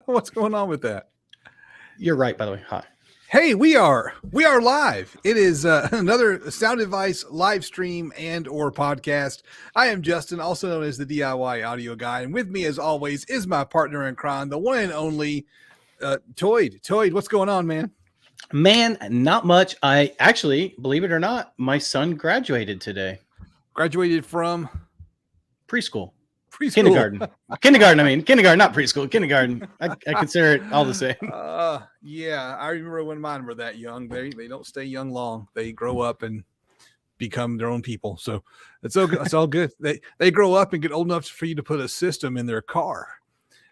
What's going on with that? You're right, by the way. Hi. Hey, we are live. It is another Sound Advice live stream and or podcast. I am Justin, also known as the DIY audio guy, and with me, as always, is my partner in crime, the one and only Toid. Toid, what's going on, man? Man, not much. I actually, believe it or not, my son graduated today. Graduated from preschool. Kindergarten. Kindergarten, not preschool. Kindergarten. I consider it all the same. Yeah, I remember when mine were that young. They don't stay young long. They grow up and become their own people. So it's all good. They grow up and get old enough for you to put a system in their car.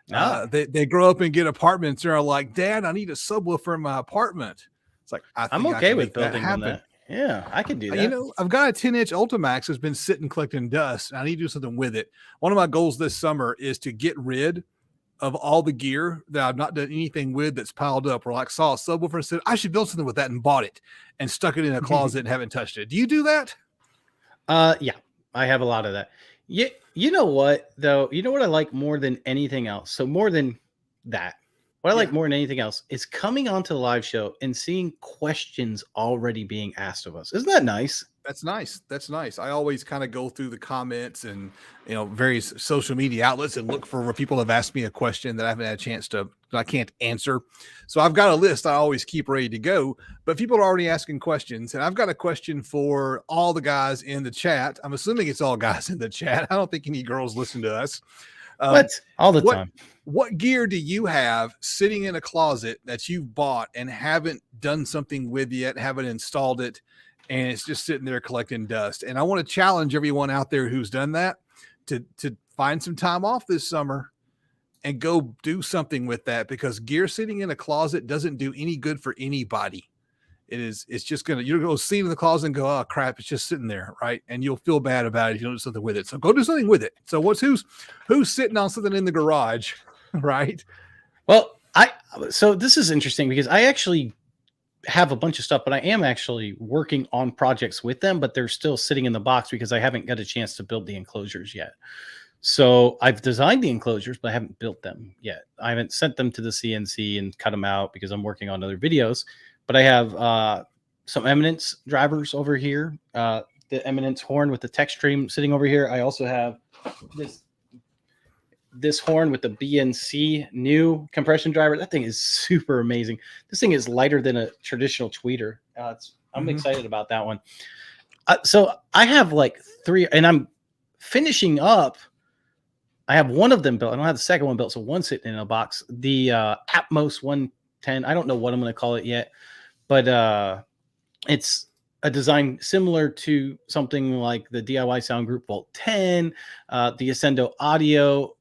They grow up and get apartments. They're like, Dad, I need a subwoofer in my apartment. It's like I'm okay with building that. Yeah, I could do that. You know, I've got a 10-inch Ultimax that's been sitting collecting dust. And I need to do something with it. One of my goals this summer is to get rid of all the gear that I've not done anything with that's piled up. Where I saw a subwoofer and said, I should build something with that, and bought it and stuck it in a closet and haven't touched it. Do you do that? Yeah, I have a lot of that. Yeah, you know what though? You know what I like more than anything else? So more than that. What I like more than anything else is coming onto the live show and seeing questions already being asked of us. Isn't that nice? That's nice. That's nice. I always kind of go through the comments and, various social media outlets and look for where people have asked me a question that I haven't had a chance to, I can't answer. So I've got a list I always keep ready to go, but people are already asking questions. And I've got a question for all the guys in the chat. I'm assuming it's all guys in the chat. I don't think any girls listen to us. What? All the time. What gear do you have sitting in a closet that you've bought and haven't done something with yet, haven't installed it, and it's just sitting there collecting dust? And I want to challenge everyone out there who's done that to find some time off this summer and go do something with that, because gear sitting in a closet doesn't do any good for anybody. It's just you're going to see it in the closet and go, oh crap, it's just sitting there, right? And you'll feel bad about it if you don't do something with it. So go do something with it. So who's sitting on something in the garage, right? Well, so this is interesting because I actually have a bunch of stuff, but I am actually working on projects with them, but they're still sitting in the box because I haven't got a chance to build the enclosures yet. So I've designed the enclosures, but I haven't built them yet. I haven't sent them to the CNC and cut them out because I'm working on other videos. But I have some Eminence drivers over here, the Eminence horn with the tech stream sitting over here. I also have this horn with the BNC new compression driver. That thing is super amazing. This thing is lighter than a traditional tweeter. I'm excited about that one. So I have like 3, and I'm finishing up. I have one of them built. I don't have the second one built, so one's sitting in a box. The Atmos 110. I don't know what I'm going to call it yet. But it's a design similar to something like the DIY Sound Group Volt 10, the Ascendo Audio,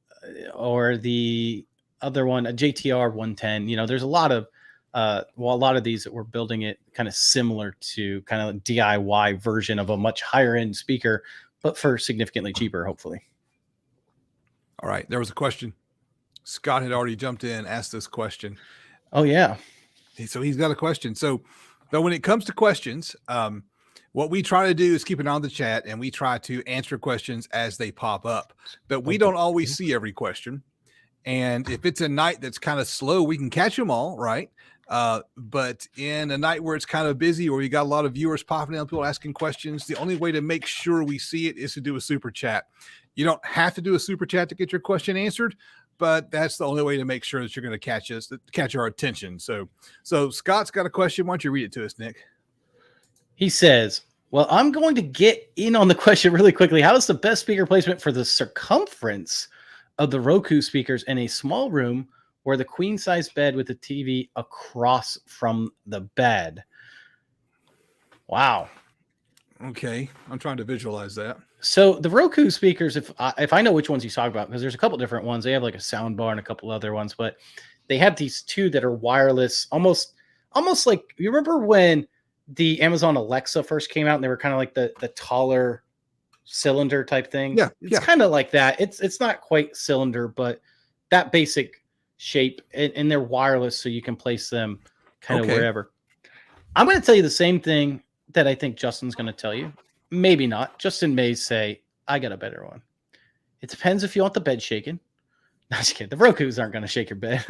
or the other one, a JTR 110. There's a lot of these that we're building it kind of similar to kind of a DIY version of a much higher end speaker, but for significantly cheaper, hopefully. All right. There was a question. Scott had already jumped in, asked this question. Oh, yeah. So he's got a question. So when it comes to questions, what we try to do is keep an eye on the chat, and we try to answer questions as they pop up. But we don't always see every question. And if it's a night that's kind of slow, we can catch them all, right? But in a night where it's kind of busy, or you got a lot of viewers popping in, people asking questions, the only way to make sure we see it is to do a super chat. You don't have to do a super chat to get your question answered, but that's the only way to make sure that you're going to catch our attention. So Scott's got a question. Why don't you read it to us, Nick? He says, well, I'm going to get in on the question really quickly. How is the best speaker placement for the circumference of the Roku speakers in a small room or the queen size bed with the TV across from the bed? Wow. Okay. I'm trying to visualize that. So the Roku speakers, if I know which ones he's talking about, because there's a couple different ones. They have like a sound bar and a couple other ones, but they have these two that are wireless, almost like, you remember when the Amazon Alexa first came out and they were kind of like the taller cylinder type thing? Yeah. It's kind of like that. It's not quite cylinder, but that basic shape, and they're wireless, so you can place them kind of wherever. I'm going to tell you the same thing that I think Justin's going to tell you. Maybe not. Justin may say, I got a better one. It depends if you want the bed shaken. No, just kidding. The Rokus aren't going to shake your bed.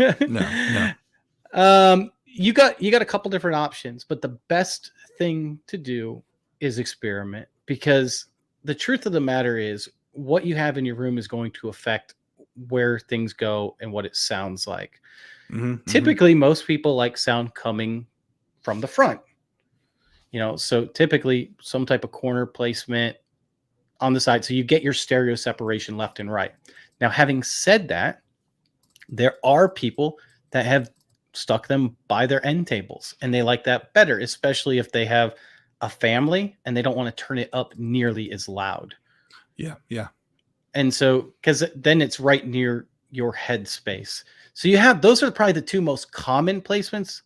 No. You got a couple different options, but the best thing to do is experiment, because the truth of the matter is what you have in your room is going to affect where things go and what it sounds like. Typically, most people like sound coming from the front. So typically some type of corner placement on the side, so you get your stereo separation left and right. Now, having said that, there are people that have stuck them by their end tables, and they like that better, especially if they have a family and they don't want to turn it up nearly as loud. Yeah. And so, because then it's right near your head space. So you have, those are probably the two most common placements.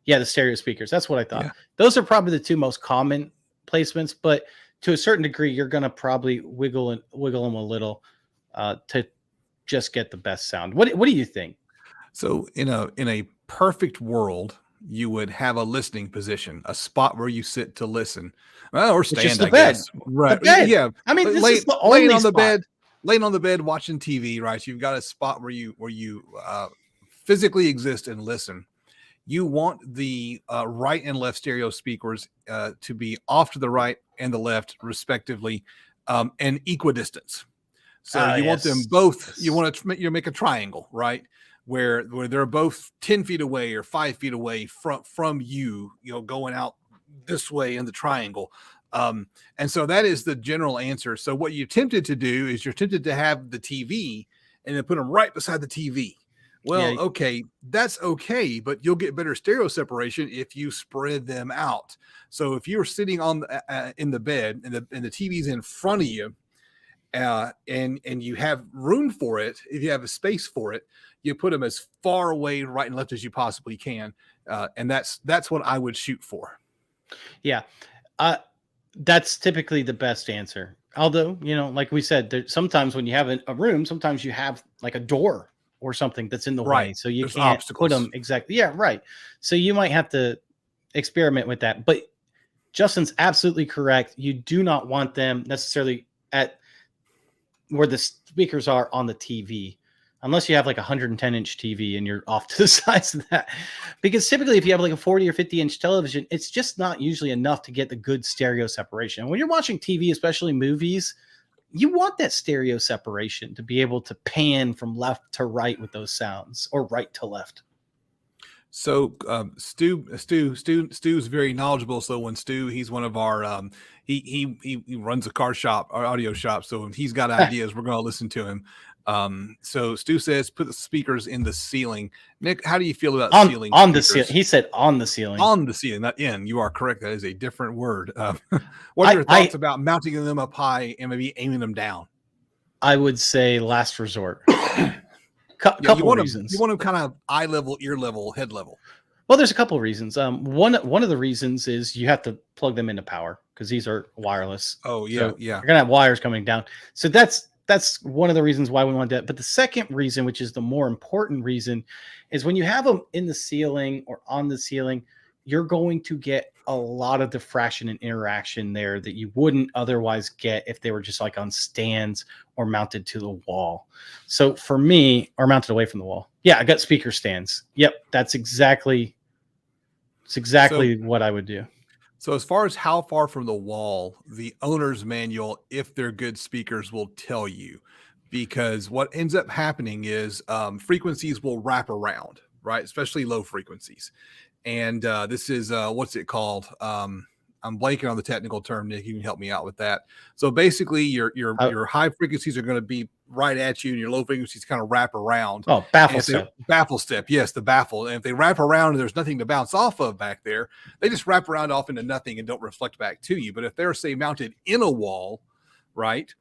Yeah, the stereo speakers. That's what I thought. Yeah. Those are probably the two most common placements, but to a certain degree, you're going to probably wiggle them a little to just get the best sound. What do you think? So in a perfect world, you would have a listening position, a spot where you sit to listen, or stand. Just the I bed. guess. Right? The bed. Yeah. I mean, this is the only laying on the spot. laying on the bed watching TV. Right? You've got a spot where you physically exist and listen. You want the right and left stereo speakers to be off to the right and the left, respectively, and equidistance. So you want them both. You want to make a triangle, right? Where they're both 10 feet away or 5 feet away from you, going out this way in the triangle. And so that is the general answer. So what you're tempted to do is you're tempted to have the TV and then put them right beside the TV. Well, okay, that's okay, but you'll get better stereo separation if you spread them out. So if you're sitting on in the bed and the TV's in front of you, and you have room for it, if you have a space for it, you put them as far away right and left as you possibly can, and that's what I would shoot for. Yeah, that's typically the best answer. Although, like we said, sometimes when you have a room, sometimes you have like a door or something that's in the way, so you can't put them exactly. Yeah, right. So you might have to experiment with that. But Justin's absolutely correct. You do not want them necessarily at where the speakers are on the TV, unless you have like a 110-inch TV and you're off to the sides of that. Because typically if you have like a 40 or 50-inch television, it's just not usually enough to get the good stereo separation. When you're watching TV, especially movies, you want that stereo separation to be able to pan from left to right with those sounds, or right to left. So Stu's very knowledgeable. So when he's one of our he runs a car shop, our audio shop. So when he's got ideas, we're going to listen to him. So Stu says put the speakers in the ceiling. Nick, how do you feel about ceiling? On the ceiling. He said on the ceiling. On the ceiling, not in. You are correct. That is a different word. What are your thoughts about mounting them up high and maybe aiming them down? I would say last resort. Couple reasons. You want them kind of eye level, ear level, head level. Well, there's a couple of reasons. One of the reasons is you have to plug them into power because these are wireless. Oh yeah, so yeah. You're gonna have wires coming down. So that's one of the reasons why we want that. But the second reason, which is the more important reason, is when you have them in the ceiling or on the ceiling, you're going to get a lot of diffraction and interaction there that you wouldn't otherwise get if they were just like on stands or mounted to the wall. So for me, or mounted away from the wall. Yeah, I got speaker stands. Yep, that's exactly what I would do. So as far as how far from the wall, the owner's manual, if they're good speakers, will tell you, because what ends up happening is frequencies will wrap around, right? Especially low frequencies. And this is what's it called? I'm blanking on the technical term, Nick. You can help me out with that. So basically, your high frequencies are going to be right at you, and your low frequencies kind of wrap around. Oh, baffle step. Baffle step. Yes, the baffle. And if they wrap around and there's nothing to bounce off of back there, they just wrap around off into nothing and don't reflect back to you. But if they're, say, mounted in a wall, right?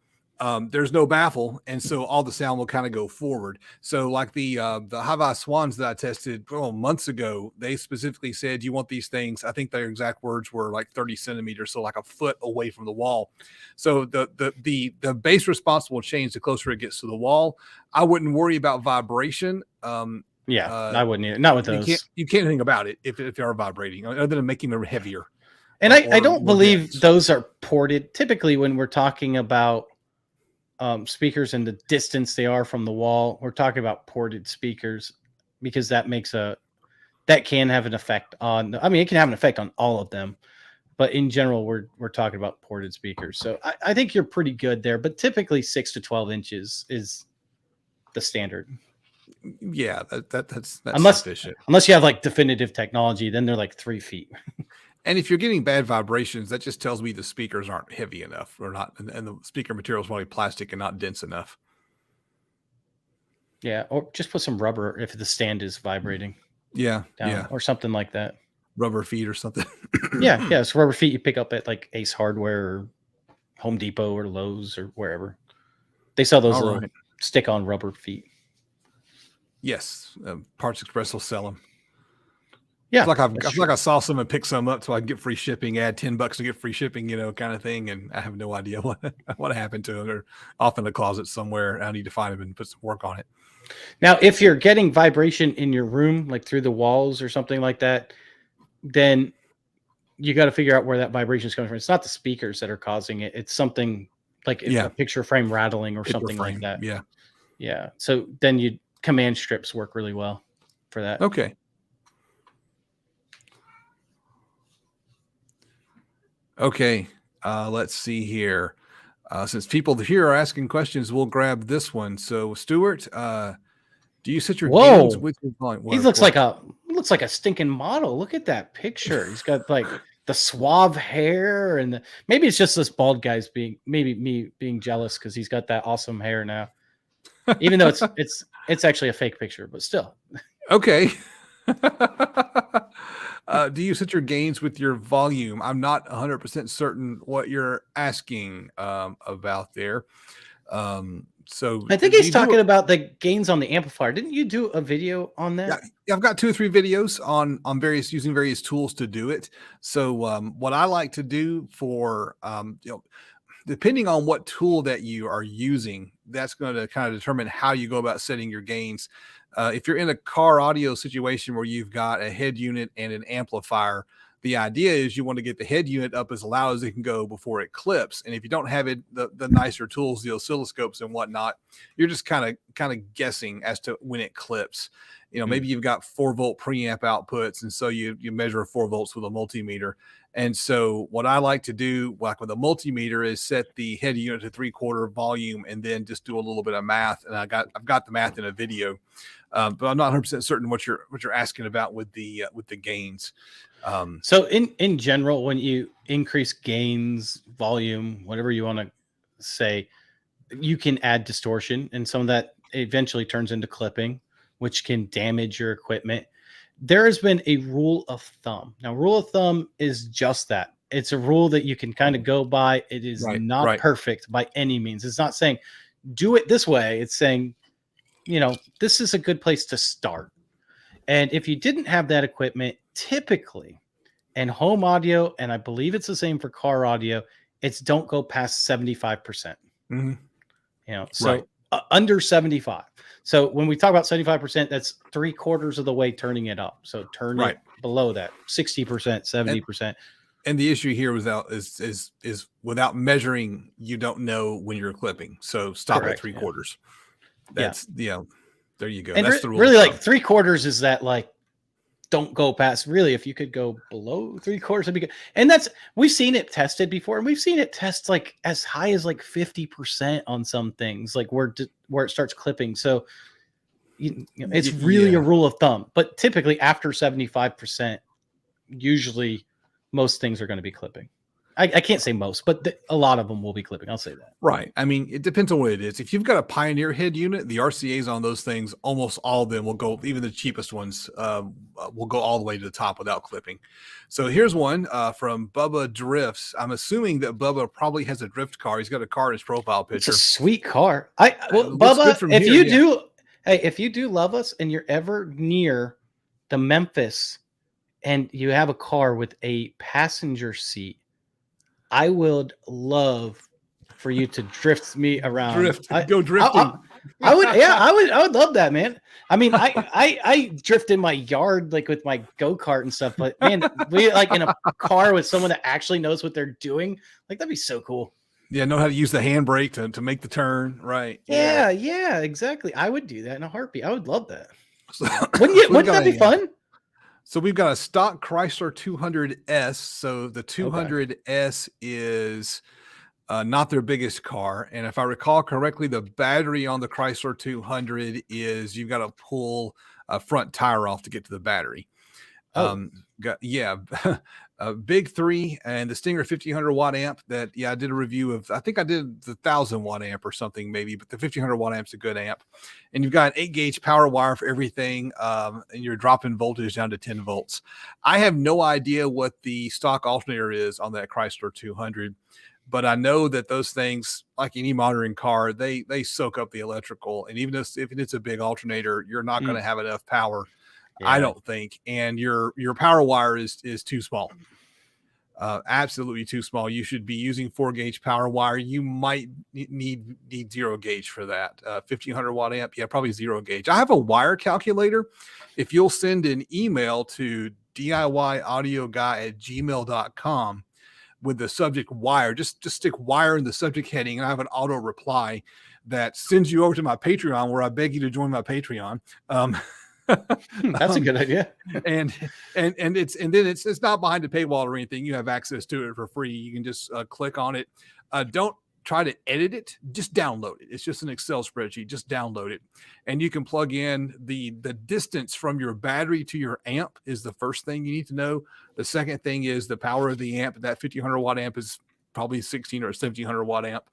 There's no baffle, and so all the sound will kind of go forward. So like the Hava Swans that I tested months ago, they specifically said you want these things. I think their exact words were like 30 centimeters, so like a foot away from the wall. So the bass response will change the closer it gets to the wall. I wouldn't worry about vibration. I wouldn't either. Not with those. You can't think about it if they are vibrating, other than making them heavier. And I don't believe those are ported. Typically, when we're talking about speakers and the distance they are from the wall. We're talking about ported speakers because that can have an effect on. I mean, it can have an effect on all of them, but in general, we're talking about ported speakers. So I think you're pretty good there. But typically, 6 to 12 inches is the standard. Yeah, that's sufficient. Unless you have like definitive technology, then they're like 3 feet. And if you're getting bad vibrations, that just tells me the speakers aren't heavy enough or not, and the speaker material is probably plastic and not dense enough. Yeah, or just put some rubber if the stand is vibrating. Yeah, or something like that. Rubber feet or something. yeah, it's rubber feet you pick up at like Ace Hardware or Home Depot or Lowe's or wherever. They sell those little stick-on rubber feet. Yes, Parts Express will sell them. Yeah, I feel like I saw some and picked some up so I can get free shipping. Add $10 to get free shipping, kind of thing. And I have no idea what happened to them. They're off in the closet somewhere. I need to find them and put some work on it. Now, if you're getting vibration in your room, like through the walls or something like that, then you got to figure out where that vibration is coming from. It's not the speakers that are causing it. It's something like a picture frame rattling or something like that. Yeah. Yeah. So then command strips work really well for that. Okay. Okay. Let's see here. Since people here are asking questions, we'll grab this one. So, Stuart, do you set your gains with your volume? He looks like a stinking model. Look at that picture. He's got like the suave hair, and maybe it's just this bald guy's me being jealous because he's got that awesome hair now. Even though it's actually a fake picture, but still. Okay. Do you set your gains with your volume? I'm not 100% certain what you're asking about there. So I think he's talking about the gains on the amplifier. Didn't you do a video on that? Yeah, I've got 2 or 3 videos on using various tools to do it. So what I like to do for depending on what tool that you are using, that's going to kind of determine how you go about setting your gains. If you're in a car audio situation where you've got a head unit and an amplifier, the idea is you want to get the head unit up as loud as it can go before it clips. And if you don't have it, the nicer tools, the oscilloscopes and whatnot, you're just kind of guessing as to when it clips. Maybe you've got 4-volt preamp outputs, and so you measure 4 volts with a multimeter. And so what I like to do, like with a multimeter, is set the head unit to 3/4 volume and then just do a little bit of math. And I've got the math in a video, but I'm not 100% certain what you're asking about with the gains. So in general, when you increase gains, volume, whatever you want to say, you can add distortion, and some of that eventually turns into clipping, which can damage your equipment. There has been a rule of thumb. Now, rule of thumb is just that. It's a rule that you can kind of go by. It is not perfect by any means. It's not saying do it this way. It's saying, this is a good place to start. And if you didn't have that equipment, typically in home audio, and I believe it's the same for car audio, it's don't go past 75%. So under 75. So when we talk about 75%, that's 3/4 of the way turning it up. So turn it below that 60%, 70%. And the issue here is without measuring, you don't know when you're clipping. So stop at 3/4. That's there you go. And that's the rule. Really, like 3/4 is that like don't go past. Really, if you could go below 3/4, that'd be good. And we've seen it tested before, and we've seen it test like as high as like 50% on some things, like where it starts clipping. So it's really a rule of thumb. But typically after 75%, usually most things are going to be clipping. I can't say most, but a lot of them will be clipping. I'll say that. Right. I mean, it depends on what it is. If you've got a Pioneer head unit, the RCAs on those things, almost all of them will go, even the cheapest ones will go all the way to the top without clipping. So here's one from Bubba Drifts. I'm assuming that Bubba probably has a drift car. He's got a car in his profile picture. It's a sweet car. Bubba, if you do love us and you're ever near the Memphis and you have a car with a passenger seat, I would love for you to drift me around. Go drifting. I would love that, man. I mean, I drift in my yard like with my go-kart and stuff, but man, we like in a car with someone that actually knows what they're doing. Like that'd be so cool. Yeah, know how to use the handbrake to make the turn, right? Yeah, yeah, exactly. I would do that in a heartbeat. I would love that. So, Wouldn't so you? Wouldn't that be fun? So we've got a stock Chrysler 200S. So the Okay. 200S is not their biggest car, and if I recall correctly, the battery on the Chrysler 200 is you've got to pull a front tire off to get to the battery. Oh, Yeah, a big three and the Stinger 1500 watt amp that, I did a review of. I think I did the 1000 watt amp or something maybe, but the 1500 watt amp's a good amp. And you've got an 8 gauge power wire for everything. And you're dropping voltage down to 10 volts. I have no idea what the stock alternator is on that Chrysler 200, but I know that those things, like any modern car, they soak up the electrical. And even if it's a big alternator, you're not going to have enough power, I yeah. don't think. And your power wire is too small. Absolutely too small. You should be using 4 gauge power wire. You might need 0 gauge for that. 1500 watt amp, yeah, probably 0 gauge. I have a wire calculator. If you'll send an email to DIYaudioguy@gmail.com with the subject wire, just stick wire in the subject heading, and I have an auto reply that sends you over to my Patreon, where I beg you to join my Patreon. That's a good idea. and it's not behind a paywall or anything. You have access to it for free. You can just click on it. Don't try to edit it, just download it. It's just an Excel spreadsheet. Just download it, and you can plug in the distance from your battery to your amp is the first thing you need to know. The second thing is the power of the amp. That 1500 watt amp is probably 16 or 1700 watt amp.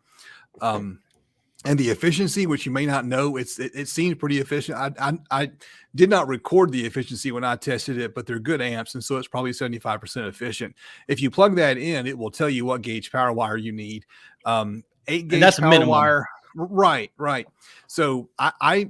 And the efficiency, which you may not know, it seems pretty efficient. I did not record the efficiency when I tested it, but they're good amps, and so it's probably 75% efficient. If you plug that in, it will tell you what gauge power wire you need. 8 gauge power minimum wire, right. So I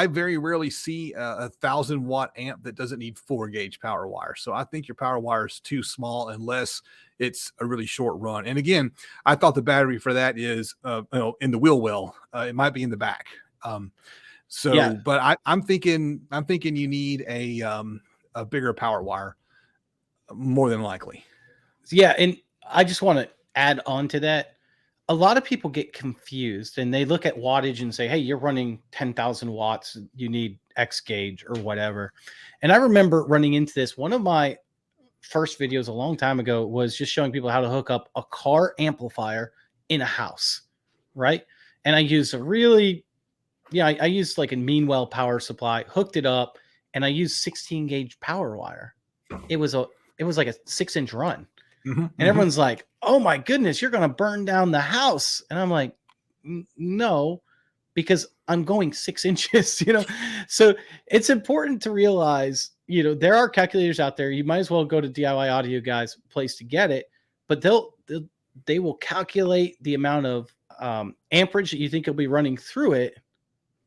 very rarely see a 1000 watt amp that doesn't need 4 gauge power wire. So I think your power wire is too small unless it's a really short run. And again, I thought the battery for that is in the wheel well. It might be in the back. But I'm thinking you need a bigger power wire, more than likely. Yeah, and I just want to add on to that. A lot of people get confused and they look at wattage and say, hey, you're running 10,000 watts. You need X gauge or whatever. And I remember running into this. One of my first videos a long time ago was just showing people how to hook up a car amplifier in a house, right? And I used I used like a Meanwell power supply, hooked it up, and I used 16 gauge power wire. It was like a 6-inch run. And everyone's like, oh my goodness, you're going to burn down the house. And I'm like, no, because I'm going 6 inches, So it's important to realize, there are calculators out there. You might as well go to DIY Audio Guy's place to get it, but they will calculate the amount of amperage that you think will be running through it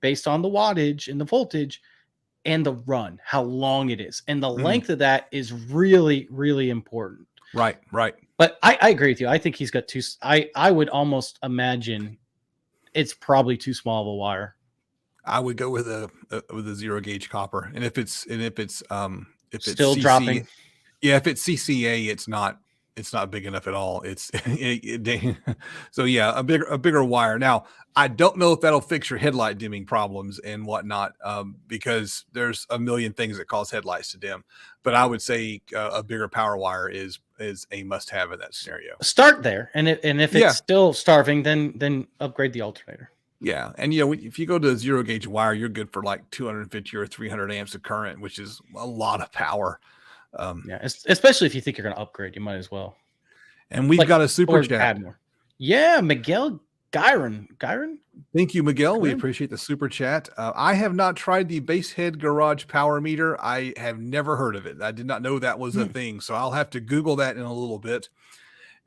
based on the wattage and the voltage and the run, how long it is. And the length of that is really, really important. Right. But I agree with you. I think he's got I would almost imagine it's probably too small of a wire. I would go with a 0 gauge copper. And if it's Still dropping. Yeah, if it's CCA, it's not big enough at all. So yeah, a bigger wire. Now, I don't know if that'll fix your headlight dimming problems and whatnot, because there's a million things that cause headlights to dim. But I would say a bigger power wire is a must have in that scenario. Start there, and if it's still starving, then upgrade the alternator. Yeah, and if you go to a 0 gauge wire, you're good for like 250 or 300 amps of current, which is a lot of power. Especially if you think you're going to upgrade, you might as well. And we've got a super chat. Add more. Yeah, Miguel Gyron. Thank you, Miguel. We appreciate the super chat. I have not tried the Basehead Garage Power Meter. I have never heard of it. I did not know that was a thing. So I'll have to Google that in a little bit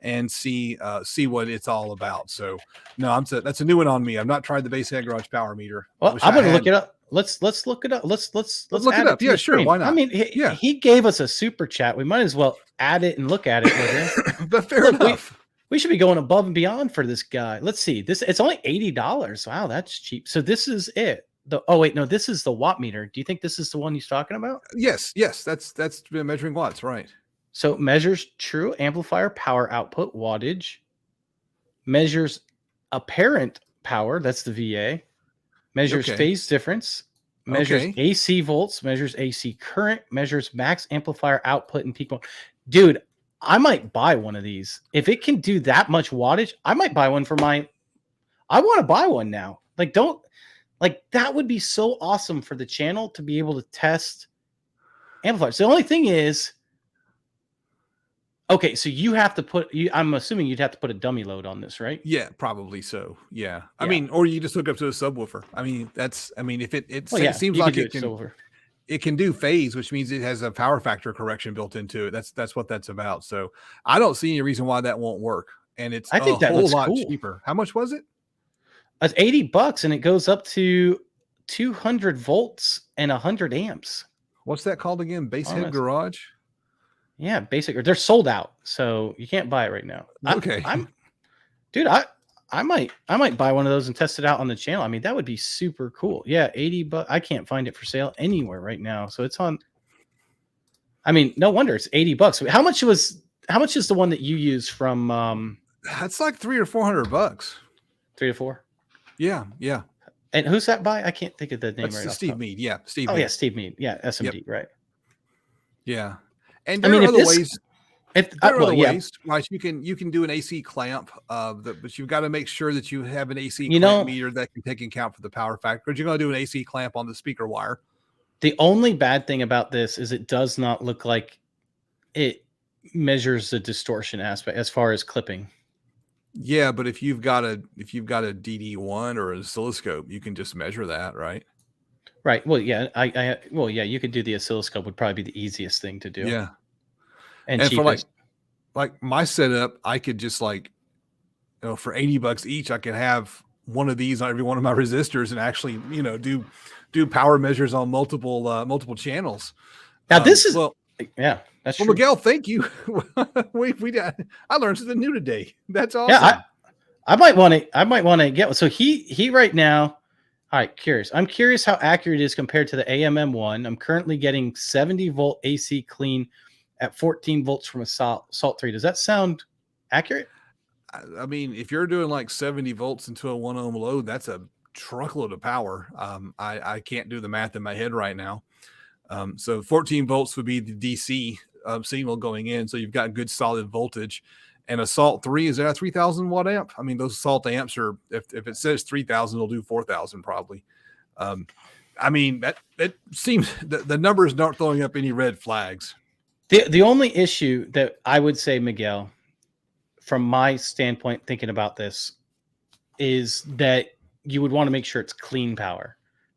and see what it's all about. So no, that's a new one on me. I've not tried the Basehead Garage Power Meter. Well, I'm going to look it up. Let's look it up. Let's look it up. Yeah, sure. Screen. Why not? I mean, he gave us a super chat. We might as well add it and look at it with him. But fair enough. We should be going above and beyond for this guy. Let's see. It's only $80. Wow, that's cheap. So this is it. This is the watt meter. Do you think this is the one he's talking about? Yes. That's measuring watts, right? So measures true amplifier power output wattage. measures apparent power. That's the VA. Measures Okay. phase difference. Measures Okay. AC volts. Measures AC current. Measures max amplifier output and peak voltage. Dude, I might buy one of these. If it can do that much wattage, I might buy one for my. I want to buy one now. That would be so awesome for the channel to be able to test amplifiers. The only thing is, okay, so you have to put. I'm assuming you'd have to put a dummy load on this, right? Yeah, probably so. Yeah. I Yeah. mean, or you just hook up to a subwoofer. I mean, if it Well, yeah, seems you like could it do can, silver. it can do phase, which means it has a power factor correction built into it. That's what that's about. So I don't see any reason why that won't work. And it's I a think that whole looks lot cool. cheaper. How much was it? It's $80 and it goes up to 200 volts and 100 amps. What's that called again? Basehead Garage? Yeah, basic. They're sold out, so you can't buy it right now. Okay. Dude, I might buy one of those and test it out on the channel. I mean, that would be super cool. Yeah, $80. I can't find it for sale anywhere right now. So it's on. I mean, no wonder it's $80. How much is the one that you use from That's like $300 or $400. 3 to 4? Yeah, yeah. And who's that by? I can't think of the name right now. Steve Mead. Yeah, Steve Oh, Mead. yeah, Steve Mead. Yeah, SMD, right. Yeah. And there are other ways. There are other ways. Like you can do an AC clamp, but you've got to make sure that you have an AC clamp meter that can take account for the power factor. But you're going to do an AC clamp on the speaker wire. The only bad thing about this is it does not look like it measures the distortion aspect as far as clipping. Yeah, but if you've got a DD1 or an oscilloscope, you can just measure that, right? Right. Well, yeah, you could do the oscilloscope would probably be the easiest thing to do. Yeah. And cheapest. For like my setup, I could just for $80 each, I could have one of these on every one of my resistors and actually, do power measures on multiple channels. Now this is that's true. Miguel, thank you. I learned something new today. That's awesome. Yeah, I might want to get one. So he right now. All right, curious. I'm curious how accurate it is compared to the AMM1. I'm currently getting 70 volt AC clean at 14 volts from a salt 3. Does that sound accurate? I mean, if you're doing like 70 volts into a 1 ohm load, that's a truckload of power. I can't do the math in my head right now. So 14 volts would be the DC signal going in. So you've got good solid voltage. And a salt 3, is that a 3,000 watt amp? I mean, those salt amps are, if it says 3,000, it'll do 4,000 probably. I mean, that seems, the numbers aren't throwing up any red flags. The only issue that I would say, Miguel, from my standpoint, thinking about this, is that you would want to make sure it's clean power.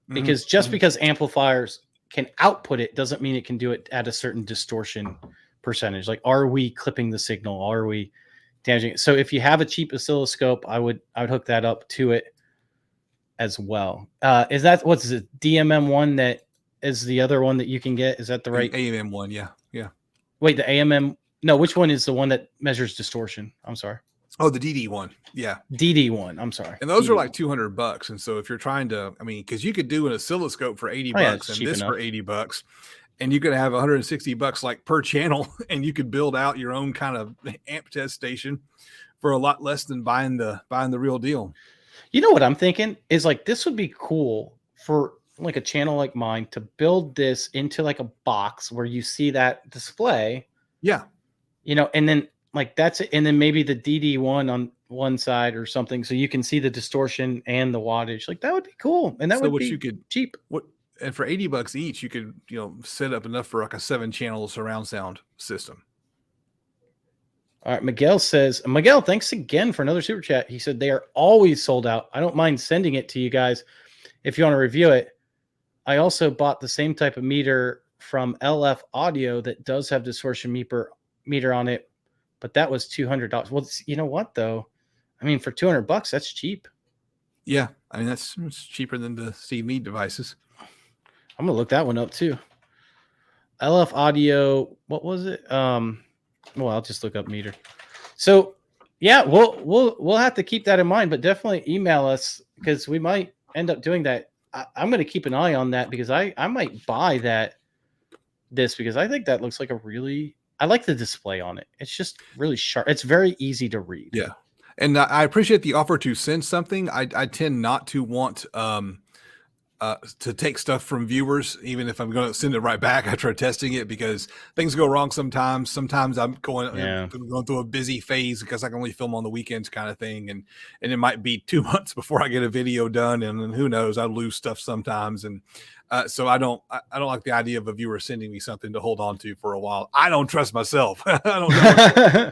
Because because amplifiers can output it doesn't mean it can do it at a certain distortion percentage. Like, are we clipping the signal? Are we damaging it? So if you have a cheap oscilloscope, I would hook that up to it as well. Is that what's it? DMM1 that is the other one that you can get? Is that the right AMM1? Yeah. Wait, the AMM? No, which one is the one that measures distortion? I'm sorry. Oh, the DD1. Yeah. DD1. I'm sorry. And those are like $200. And so if you're trying to, I mean, because you could do an oscilloscope for $80 and this for $80. And you could have $160 like per channel, and you could build out your own kind of amp test station for a lot less than buying the real deal. You know what I'm thinking is like this would be cool for like a channel like mine to build this into like a box where you see that display. Yeah. And then like that's it. And then maybe the DD1 on one side or something. So you can see the distortion and the wattage. Like that would be cool. And that would be cheap. And for $80 each, you could, set up enough for like a 7-channel surround sound system. All right. Miguel, thanks again for another super chat. He said they are always sold out. I don't mind sending it to you guys if you want to review it. I also bought the same type of meter from LF Audio that does have distortion meter on it, but that was $200. Well, you know what though? I mean, for $200, that's cheap. Yeah. I mean, that's cheaper than the Steve Mead devices. I'm gonna look that one up too. LF Audio, what was it? Well, I'll just look up meter. So yeah, we'll have to keep that in mind, but definitely email us because we might end up doing that. I'm gonna keep an eye on that because I might buy this because I think that looks like I like the display on it. It's just really sharp. It's very easy to read. Yeah. And I appreciate the offer to send something. I tend not to want to take stuff from viewers, even if I'm going to send it right back. I try testing it because things go wrong sometimes. Sometimes I'm going through a busy phase because I can only film on the weekends, kind of thing, and it might be 2 months before I get a video done, and who knows, I lose stuff sometimes, and so I don't like the idea of a viewer sending me something to hold on to for a while. I don't trust myself. I don't know.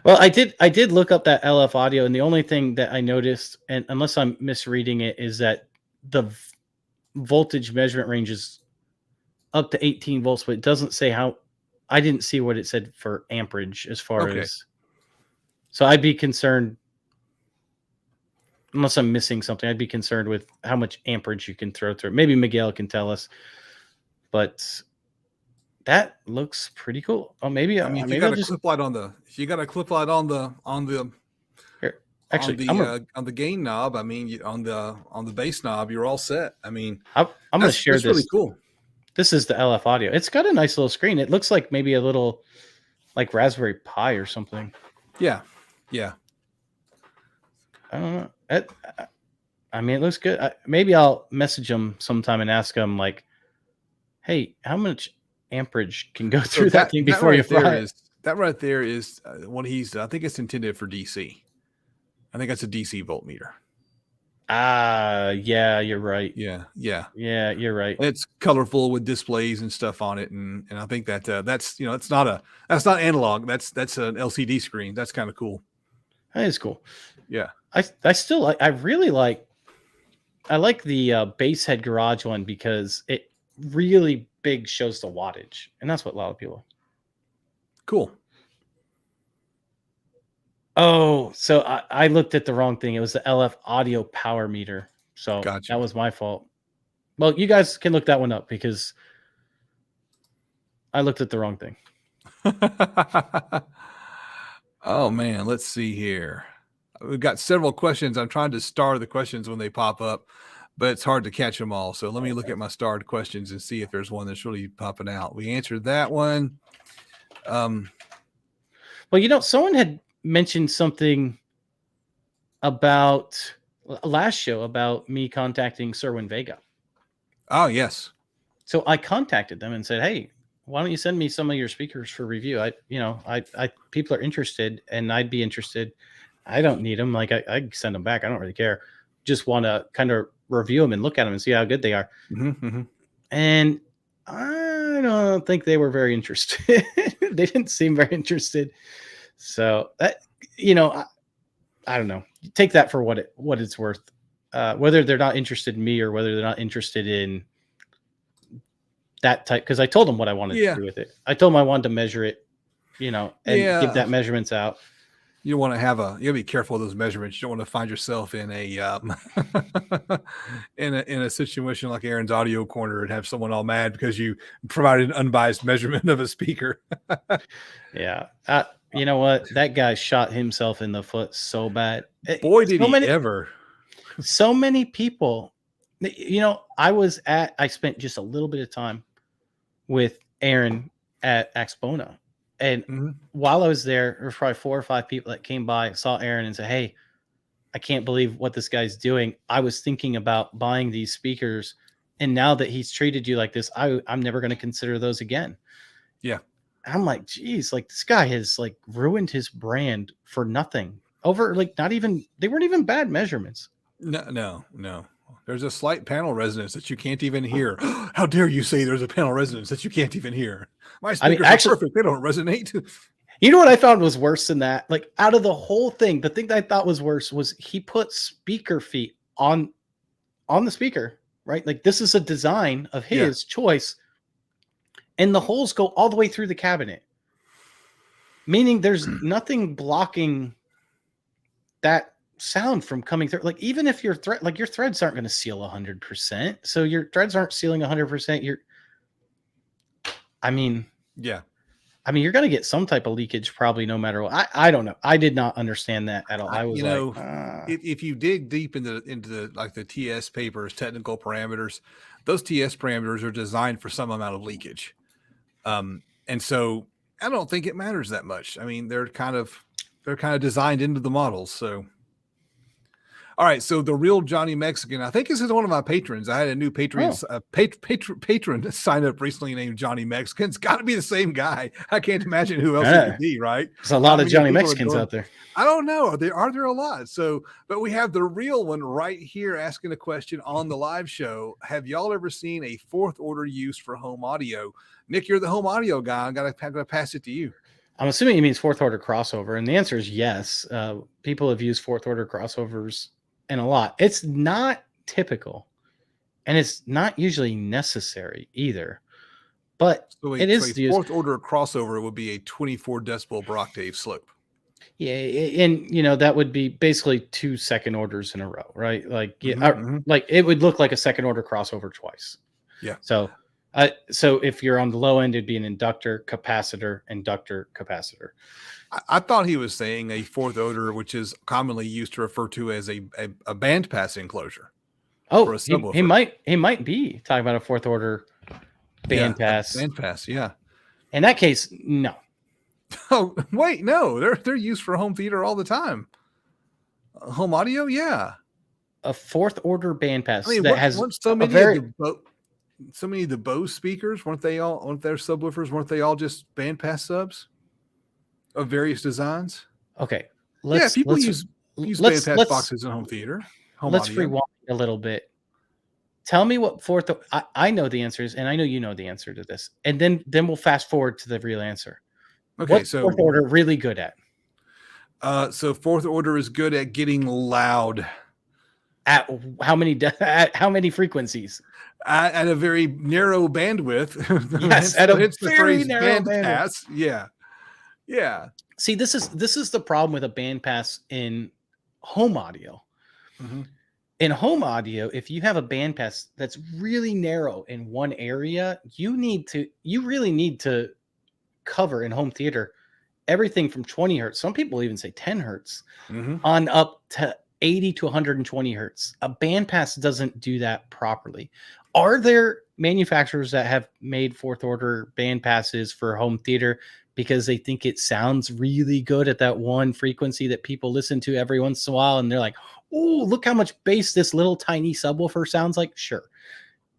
Well, I did look up that LF audio, and the only thing that I noticed, and unless I'm misreading it, is that the voltage measurement range is up to 18 volts, but it doesn't say how. I didn't see what it said for amperage as far as. So I'd be concerned, unless I'm missing something, I'd be concerned with how much amperage you can throw through. Maybe Miguel can tell us, but that looks pretty cool. Oh, maybe I mean, if you got a clip light on the, here, actually, on the gain knob, I mean, on the bass knob, you're all set. I mean, I'm going to share this. Really cool. This is the LF audio. It's got a nice little screen. It looks like maybe a little like Raspberry Pi or something. Yeah. I don't know. I mean, it looks good. Maybe I'll message him sometime and ask him, like, hey, how much amperage can go through that thing before you fly? That right there is what I think it's intended for DC. I think that's a DC voltmeter. Yeah, you're right. Yeah, you're right. It's colorful with displays and stuff on it, and I think that that's that's not analog. That's an LCD screen. That's kind of cool. That is cool. Yeah, I still like. I really like. I like the bass head garage one because it really big shows the wattage, and that's what a lot of people. Cool. Oh, so I looked at the wrong thing. It was the LF audio power meter. So Gotcha. That was my fault. Well, you guys can look that one up because I looked at the wrong thing. Oh man, let's see here. We've got several questions. I'm trying to star the questions when they pop up, but it's hard to catch them all. So let me look at my starred questions and see if there's one that's really popping out. We answered that one. Well, someone had mentioned something about last show about me contacting Serwin Vega. Oh, yes. So I contacted them and said, hey, why don't you send me some of your speakers for review? People are interested and I'd be interested. I don't need them. Like I send them back. I don't really care. Just want to kind of review them and look at them and see how good they are. Mm-hmm. And I don't think they were very interested. They didn't seem very interested. So that, I don't know. Take that for what it's worth. Whether they're not interested in me or whether they're not interested in that type, because I told them what I wanted to do with it. I told them I wanted to measure it, and give that measurements out. You want to you gotta be careful of those measurements. You don't want to find yourself in a in a situation like Aaron's audio corner and have someone all mad because you provided an unbiased measurement of a speaker. Yeah. You know what? That guy shot himself in the foot so bad. Boy, did he ever. So many people, I spent just a little bit of time with Aaron at Axpona. And while I was there was probably 4 or 5 people that came by, saw Aaron and said, hey, I can't believe what this guy's doing. I was thinking about buying these speakers. And now that he's treated you like this, I'm never going to consider those again. Yeah. I'm like, geez, like this guy has like ruined his brand for nothing over they weren't even bad measurements. No. There's a slight panel resonance that you can't even hear. How dare you say there's a panel resonance that you can't even hear? My speakers are perfect. They don't resonate. You know what I found was worse than that? Like out of the whole thing, the thing that I thought was worse was he put speaker feet on the speaker, right? Like this is a design of his choice. And the holes go all the way through the cabinet, meaning there's nothing blocking that sound from coming through. Like even if your threads aren't going to seal 100%, so your threads aren't sealing 100%. You're going to get some type of leakage probably no matter what. I don't know. I did not understand that at all. I was if you dig deep into the TS papers, technical parameters, those TS parameters are designed for some amount of leakage. And so I don't think it matters that much. I mean, they're kind of they're kind of designed into the models. So, all right. So the real Johnny Mexican, I think this is one of my patrons. I had a new patron sign up recently named Johnny Mexican. It's got to be the same guy. I can't imagine who else it could be, right? There's a lot of Johnny Mexicans out there. I don't know. Are there a lot? So, but we have the real one right here asking a question on the live show. Have y'all ever seen a fourth order use for home audio? Nick, you're the home audio guy. I'm gonna pass it to you. I'm assuming he means fourth order crossover, and the answer is yes. People have used fourth order crossovers in a lot. It's not typical, and it's not usually necessary either. But it is a fourth order crossover would be a 24 decibel per octave slope. Yeah, and that would be basically 2 second orders in a row, right? Like, like it would look like a second order crossover twice. Yeah. So if you're on the low end, it'd be an inductor, capacitor, inductor, capacitor. I thought he was saying a fourth order, which is commonly used to refer to as a bandpass enclosure. Oh, he might be talking about a fourth order bandpass. Bandpass, yeah. In that case, no. Oh, wait, no. They're used for home theater all the time. Home audio, yeah. A fourth order bandpass weren't so many of the Bose speakers, weren't their subwoofers, weren't they all just bandpass subs of various designs? Okay. People use bandpass boxes in home theater. Let's rewind a little bit. Tell me what fourth. I know the answers, and I know you know the answer to this, and then we'll fast forward to the real answer. Okay, what's fourth order really good at? So fourth order is good at getting loud. At how many frequencies? At a very narrow bandwidth. Yes, at a very narrow bandpass. Yeah. Yeah. See, this is the problem with a bandpass in home audio. Mm-hmm. In home audio, if you have a bandpass that's really narrow in one area, you really need to cover in home theater everything from 20 hertz. Some people even say 10 hertz on up to 80 to 120 hertz. A bandpass doesn't do that properly. Are there manufacturers that have made fourth order bandpasses for home theater because they think it sounds really good at that one frequency that people listen to every once in a while, and they're like, oh, look how much bass this little tiny subwoofer sounds like? Sure.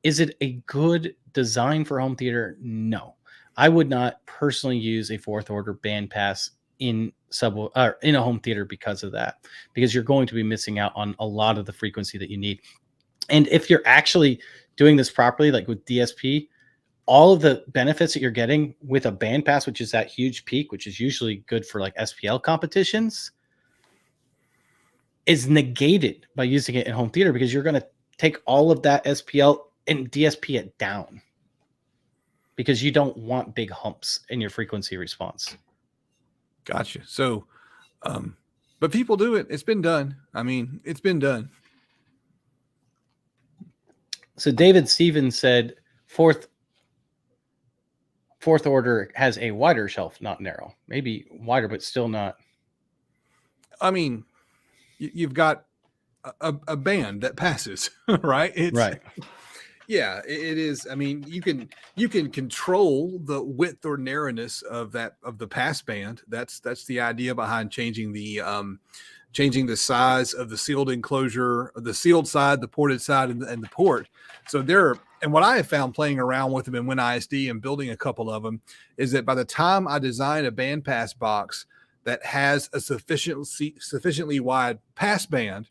Is it a good design for home theater? No. I would not personally use a fourth order bandpass in a home theater because of that, because you're going to be missing out on a lot of the frequency that you need. And if you're actually doing this properly, like with DSP, all of the benefits that you're getting with a bandpass, which is that huge peak, which is usually good for like SPL competitions, is negated by using it in home theater, because you're going to take all of that SPL and DSP it down, because you don't want big humps in your frequency response. Gotcha. So, but people do it. It's been done. I mean, it's been done. So David Stevens said fourth order has a wider shelf, not narrow. Maybe wider, but still not. I mean, you've got a band that passes, right? Right. Yeah, it is. I mean, you can control the width or narrowness of the pass band. That's the idea behind changing the size of the sealed enclosure, the sealed side, the ported side, and the port. So and what I have found playing around with them in WinISD and building a couple of them is that by the time I design a bandpass box that has a sufficiently wide pass band,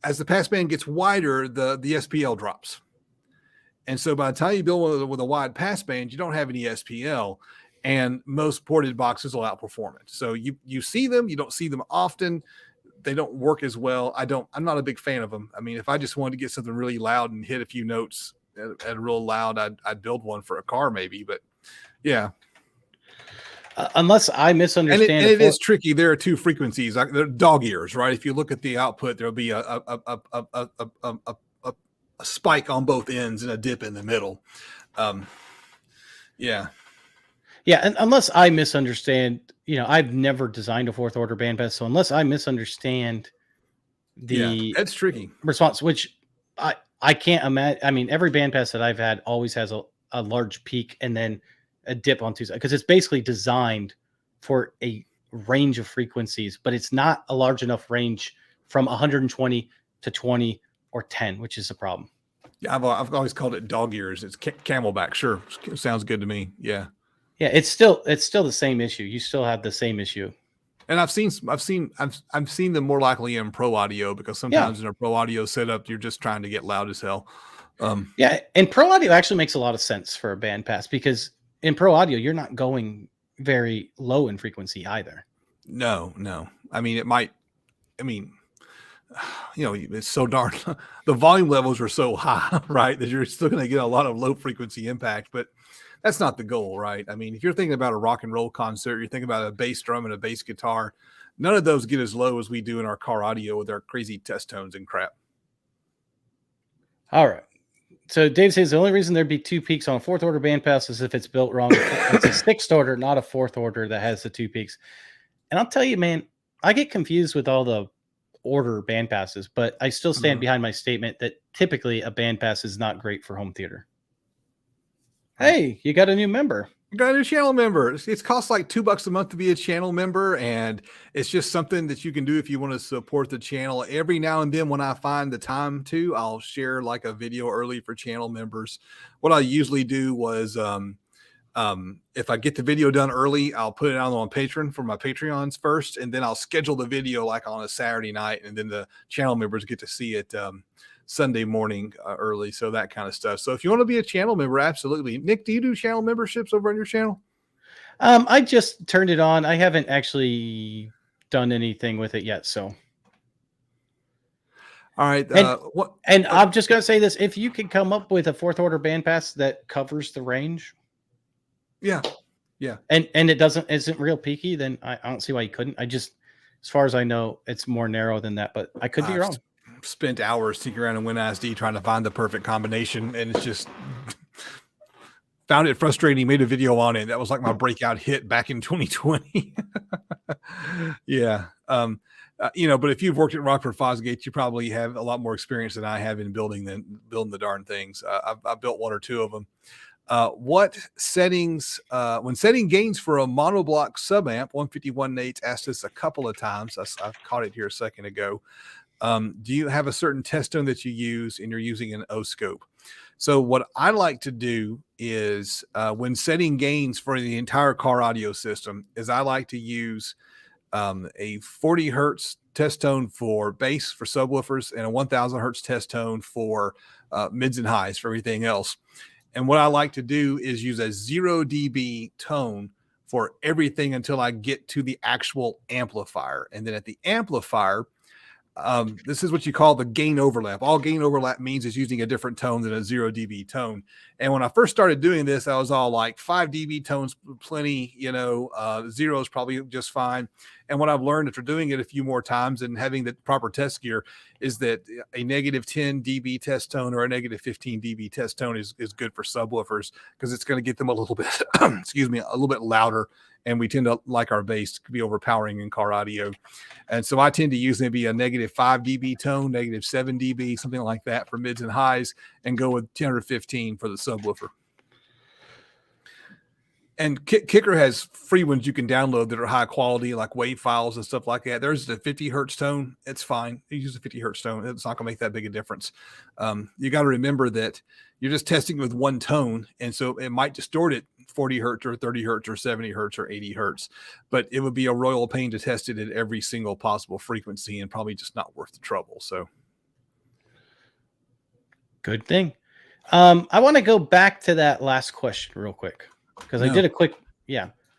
as the pass band gets wider, the SPL drops. And so by the time you build with a wide pass band, you don't have any SPL, and most ported boxes will outperform it. So you see them, you don't see them often. They don't work as well. I'm not a big fan of them. I mean, if I just wanted to get something really loud and hit a few notes at real loud, I'd build one for a car maybe, but yeah. Unless I misunderstand. And it is tricky. There are two frequencies. They're dog ears, right? If you look at the output, there'll be a spike on both ends and a dip in the middle. Yeah. Yeah, and unless I misunderstand, I've never designed a fourth order bandpass, so unless I misunderstand that's tricky response, which I can't imagine. I mean, every bandpass that I've had always has a large peak and then a dip on two sides, because it's basically designed for a range of frequencies, but it's not a large enough range from 120 to 20 or 10, which is a problem. Yeah, I've always called it dog ears. It's camelback. Sure, sounds good to me. Yeah, yeah, it's still the same issue. You still have the same issue. And I've seen them more likely in pro audio, because sometimes in a pro audio setup, you're just trying to get loud as hell. Yeah, and pro audio actually makes a lot of sense for a bandpass, because in pro audio, you're not going very low in frequency either. No. I mean, it might. I mean, it's so darn. The volume levels are so high, right, that you're still going to get a lot of low frequency impact, but that's not the goal, right? I mean, if you're thinking about a rock and roll concert, you're thinking about a bass drum and a bass guitar. None of those get as low as we do in our car audio with our crazy test tones and crap. All right. So Dave says the only reason there'd be 2 peaks on a 4th order bandpass is if it's built wrong. It's a 6th order, not a 4th order, that has the 2 peaks. And I'll tell you, man, I get confused with all the order bandpasses, but I still stand behind my statement that typically a bandpass is not great for home theater. Hey, you got a new member. You got a new channel member. It costs like $2 a month to be a channel member, and it's just something that you can do if you want to support the channel. Every now and then when I find the time to, I'll share like a video early for channel members. What I usually do was if I get the video done early, I'll put it out on Patreon for my Patreons first, and then I'll schedule the video like on a Saturday night, and then the channel members get to see it Sunday morning early, so that kind of stuff. So if you want to be a channel member, absolutely. Nick, do you do channel memberships over on your channel? I just turned it on. I haven't actually done anything with it yet. So, all right. And I'm just gonna say this: if you can come up with a 4th order bandpass that covers the range, yeah, and it isn't real peaky, then I don't see why you couldn't. As far as I know, it's more narrow than that, but I could be wrong. Spent hours seeking around in WinISD trying to find the perfect combination, and it's just found it frustrating. Made a video on it. That was like my breakout hit back in 2020. Yeah. But if you've worked at Rockford Fosgate, you probably have a lot more experience than I have in building the darn things. I've built 1 or 2 of them. What settings, when setting gains for a monoblock subamp, 151 Nate's asked us a couple of times. I caught it here a second ago. Do you have a certain test tone that you use and you're using an O-scope? So what I like to do is when setting gains for the entire car audio system is I like to use a 40 hertz test tone for bass for subwoofers and a 1000 hertz test tone for mids and highs for everything else. And what I like to do is use a 0 dB tone for everything until I get to the actual amplifier. And then at the amplifier, this is what you call the gain overlap. All gain overlap means is using a different tone than a 0 dB tone. And when I first started doing this, I was all like 5 dB tones, plenty, 0 is probably just fine. And what I've learned after doing it a few more times and having the proper test gear is that a -10 dB test tone or a -15 dB test tone is good for subwoofers, because it's going to get them a little bit, a little bit louder. And we tend to like our bass to be overpowering in car audio. And so I tend to use maybe a -5 dB tone, -7 dB, something like that for mids and highs, and go with 10 or 15 for the subwoofer. And Kicker has free ones you can download that are high quality, like wave files and stuff like that. There's a 50 hertz tone. It's fine. You use a 50 hertz tone. It's not going to make that big a difference. You got to remember that you're just testing with one tone. And so it might distort it 40 hertz or 30 hertz or 70 hertz or 80 hertz. But it would be a royal pain to test it at every single possible frequency and probably just not worth the trouble. So good thing. I want to go back to that last question real quick, because I did a quick,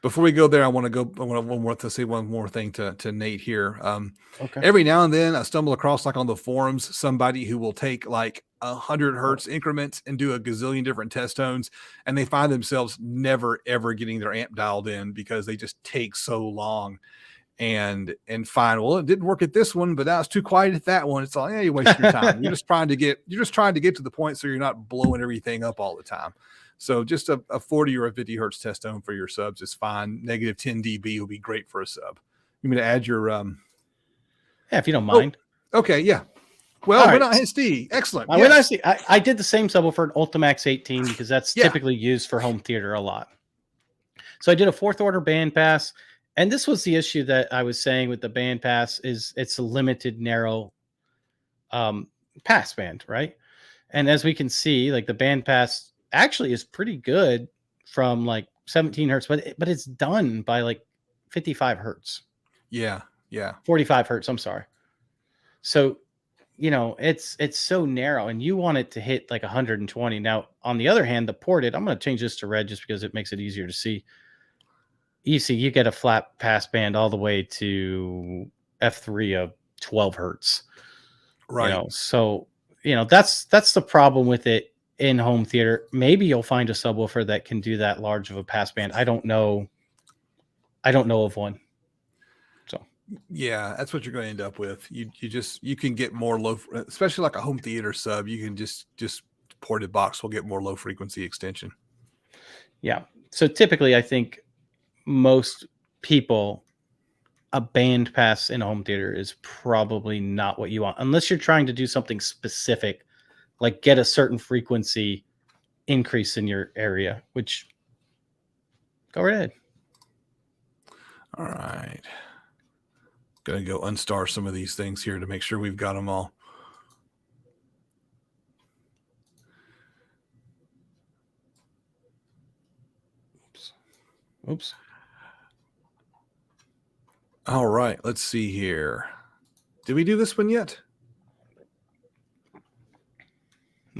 Before we go there, I want to say one more thing to Nate here. Okay. Every now and then I stumble across, like on the forums, somebody who will take like 100 hertz increments and do a gazillion different test tones, and they find themselves never ever getting their amp dialed in because they just take so long. And fine, well, it didn't work at this one, but that was too quiet at that one. It's all, you waste your time. You're just trying to get to the point so you're not blowing everything up all the time. So just a 40 or a 50 hertz test tone for your subs is fine. -10 dB will be great for a sub. You mean to add your if you don't mind. Okay, yeah. Well, WinISD, excellent. WinISD, I did the same subwoofer in Ultimax 18 because that's typically used for home theater a lot. So I did a 4th order bandpass, And this was the issue that I was saying with the band pass is it's a limited, narrow pass band, right? And as we can see, like the band pass actually is pretty good from like 17 hertz, but it's done by like 55 hertz. Yeah, yeah. 45 hertz, I'm sorry. So, it's so narrow and you want it to hit like 120. Now, on the other hand, the ported, I'm going to change this to red just because it makes it easier to see. You see, you get a flat pass band all the way to F3 of 12 hertz. Right. So that's the problem with it in home theater. Maybe you'll find a subwoofer that can do that large of a pass band. I don't know of one. So Yeah, that's what you're going to end up with. You can get more low, especially like a home theater sub. You can just ported box will get more low frequency extension. yeah. So typically, I think most people, a band pass in a home theater is probably not what you want, unless you're trying to do something specific, like get a certain frequency increase in your area, which go right ahead. All right. Gonna go unstar some of these things here to make sure we've got them all. Oops. All right, let's see here. Did we do this one yet?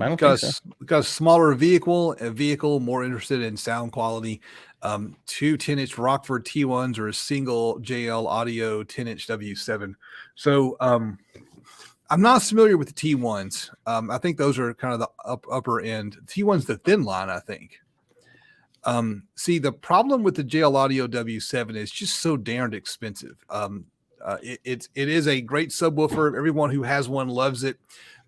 I don't think so. Got a smaller vehicle, a vehicle more interested in sound quality. 2 10-inch Rockford T1s or a single JL Audio 10-inch W7. So I'm not familiar with the T1s. I think those are kind of the upper end. T1's the thin line, I think. See, the problem with the JL Audio W7 is just so darned expensive. It is a great subwoofer. Everyone who has one loves it,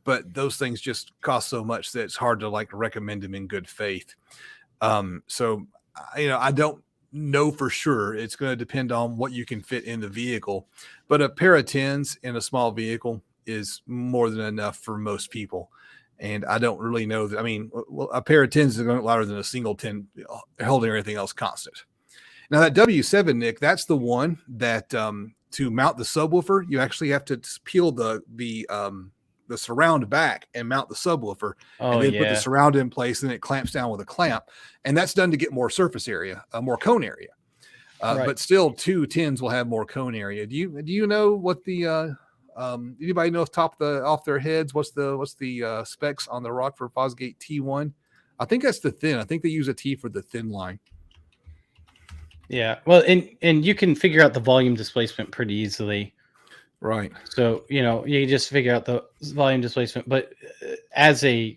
but those things just cost so much that it's hard to like recommend them in good faith. So I don't know for sure. It's going to depend on what you can fit in the vehicle, but a pair of 10s in a small vehicle is more than enough for most people. And I don't really know that. I mean, a pair of 10s is going to be louder than a single 10 holding everything else constant. Now that W7, Nick, that's the one that to mount the subwoofer, you actually have to peel the surround back and mount the subwoofer, and then put the surround in place, and it clamps down with a clamp, and that's done to get more surface area, more cone area. Right. But still, 2 10s will have more cone area. Do you know what the anybody know off their heads what's the specs on the Rockford Fosgate T1? I think that's the thin. I think they use a T for the thin line. Yeah, well, and you can figure out the volume displacement pretty easily. Right. So, you just figure out the volume displacement, but as a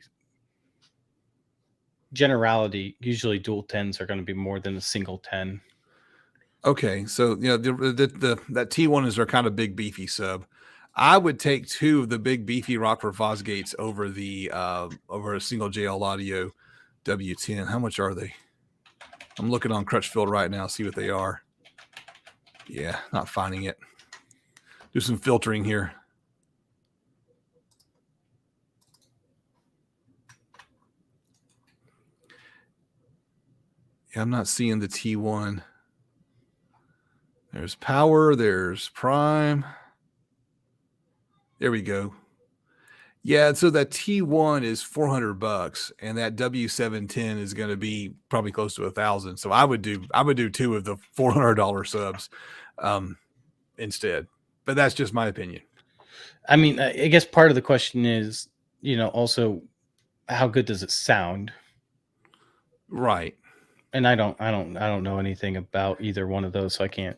generality, usually dual 10s are going to be more than a single 10. Okay. So, that T1 is their kind of big beefy sub. I would take 2 of the big beefy Rockford Fosgates over over a single JL Audio W10. How much are they? I'm looking on Crutchfield right now, see what they are. Yeah, not finding it. Do some filtering here. Yeah, I'm not seeing the T1. There's Power, there's Prime. There we go. Yeah, so that T1 is $400, and that W710 is going to be probably close to $1,000. So I would do 2 of the $400 subs instead. But that's just my opinion. I mean, I guess part of the question is, also how good does it sound? Right. And I don't know anything about either one of those, so I can't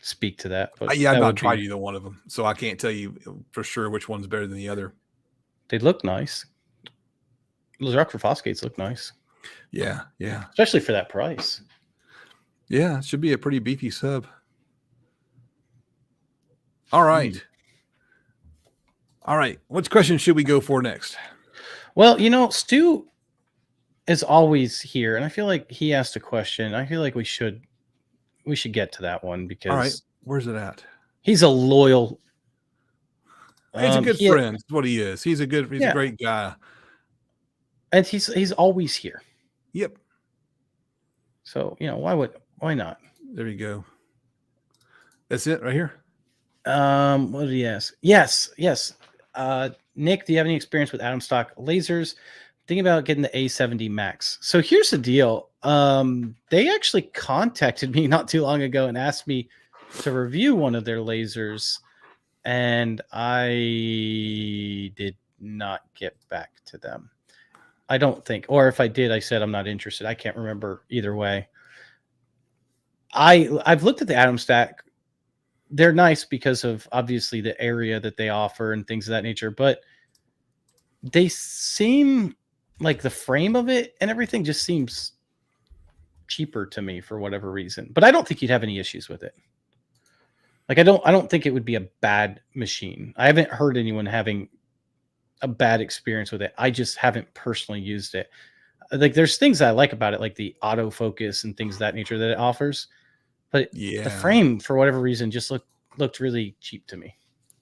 speak to that. But I've not tried either one of them, so I can't tell you for sure which one's better than the other. They look nice. Those Rockford Fosgates look nice. Yeah. Especially for that price. Yeah, it should be a pretty beefy sub. All right. All right. Which question should we go for next? Well, Stu is always here, and I feel like he asked a question. I feel like we should get to that one because. All right. Where's it at? He's a loyal. He's a good friend. That's what he is. He's a great guy. And he's always here. Yep. So, why not? There you go. That's it right here. What did he ask? Yes. Nick, do you have any experience with Atom stock lasers? Thinking about getting the A70 Max. So here's the deal. They actually contacted me not too long ago and asked me to review one of their lasers, and I did not get back to them. I don't think, or if I did, I said I'm not interested. I can't remember either way. I've looked at the Atom stack. They're nice because of obviously the area that they offer and things of that nature, but they seem like the frame of it and everything just seems cheaper to me for whatever reason. But I don't think you'd have any issues with it. Like I don't think it would be a bad machine. I haven't heard anyone having a bad experience with it. I just haven't personally used it. Like there's things I like about it, like the autofocus and things of that nature that it offers. But the frame, for whatever reason, just looked really cheap to me.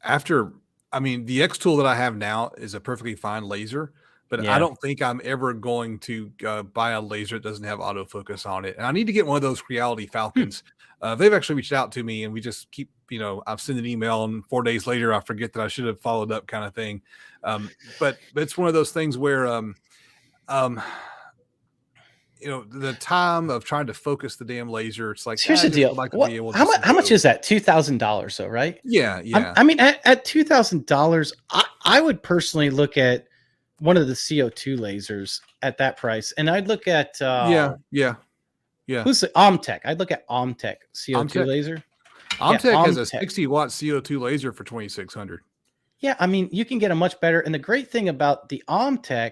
The X tool that I have now is a perfectly fine laser, but I don't think I'm ever going to buy a laser that doesn't have autofocus on it. And I need to get one of those Creality Falcons. They've actually reached out to me, and we just keep, I've sent an email, and 4 days later, I forget that I should have followed up, kind of thing. But it's one of those things where, the time of trying to focus the damn laser, it's like, here's the deal. How much is that? $2,000 though, right? Yeah. I mean, at $2,000, I would personally look at one of the CO2 lasers at that price, and I'd look at who's the Omtech? I'd look at Omtech CO2 laser. Omtech has a 60-watt CO2 laser for $2,600. Yeah, I mean, you can get a much better. And the great thing about the Omtech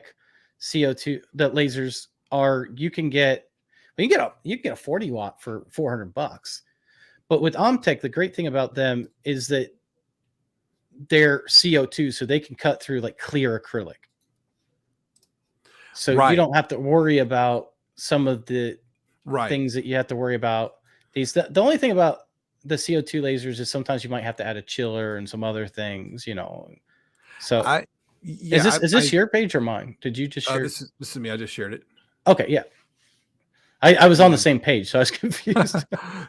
CO2, the lasers are you can get a 40 watt for $400. But with Omtech, the great thing about them is that they're CO2, so they can cut through like clear acrylic. So you don't have to worry about some of the things that you have to worry about. The only thing about the CO2 lasers is sometimes you might have to add a chiller and some other things, So is this your page or mine? Did you just share? This is me. I just shared it. Okay, yeah. I was on the same page, so I was confused.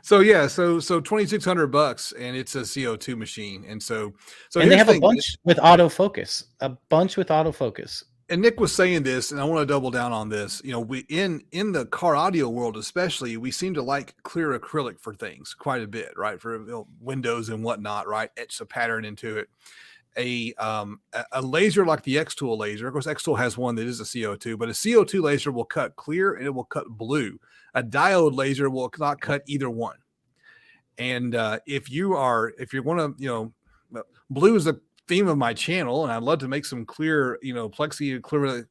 so $2,600, and it's a CO2 machine, and so and they have a bunch with autofocus. And Nick was saying this, and I want to double down on this. We in the car audio world, especially, we seem to like clear acrylic for things quite a bit, right? For windows and whatnot, right? Etch a pattern into it. A laser like the X tool laser, of course, X tool has one that is a CO2, but a CO2 laser will cut clear and it will cut blue. A diode laser will not cut either one. And if you're going to, blue is the theme of my channel, and I'd love to make some clear, plexi clear,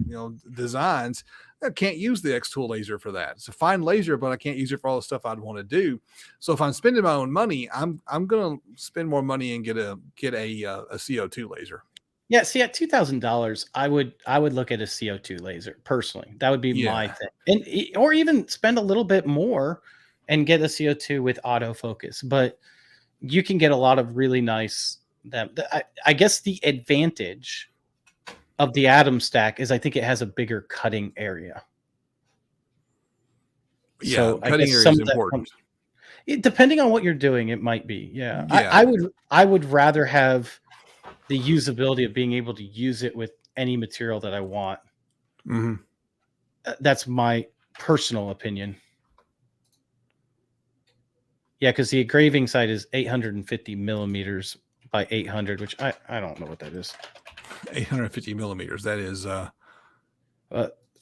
designs. I can't use the X tool laser for that. It's a fine laser, but I can't use it for all the stuff I'd want to do. So if I'm spending my own money, I'm going to spend more money and get a CO2 laser. Yeah, see, at $2,000, I would look at a CO2 laser personally. That would be my thing, and or even spend a little bit more and get a CO2 with autofocus. But you can get a lot of really nice. I guess the advantage of the Atom stack is I think it has a bigger cutting area. Yeah, so cutting area is important. Depending on what you're doing, it might be. Yeah. I would rather have the usability of being able to use it with any material that I want. Mm-hmm. That's my personal opinion. Yeah, because the engraving side is 850 millimeters by 800, which I don't know what that is. 850 millimeters. That is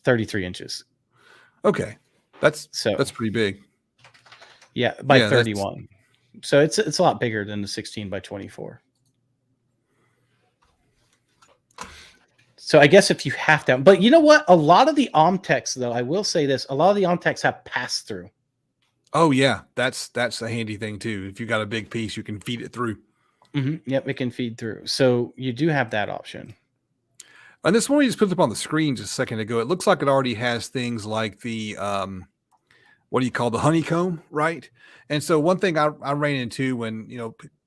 33 inches. Okay, that's pretty big. Yeah, by 31. So it's a lot bigger than the 16 by 24. So I guess if you have to, but you know what? A lot of the Omtechs, though, I will say this: a lot of the Omtechs have pass through. Oh yeah, that's a handy thing too. If you got a big piece, you can feed it through. Mm-hmm. Yep, it can feed through. So you do have that option. And this one we just put up on the screen just a second ago. It looks like it already has things like the what do you call the honeycomb, right? And so one thing I ran into when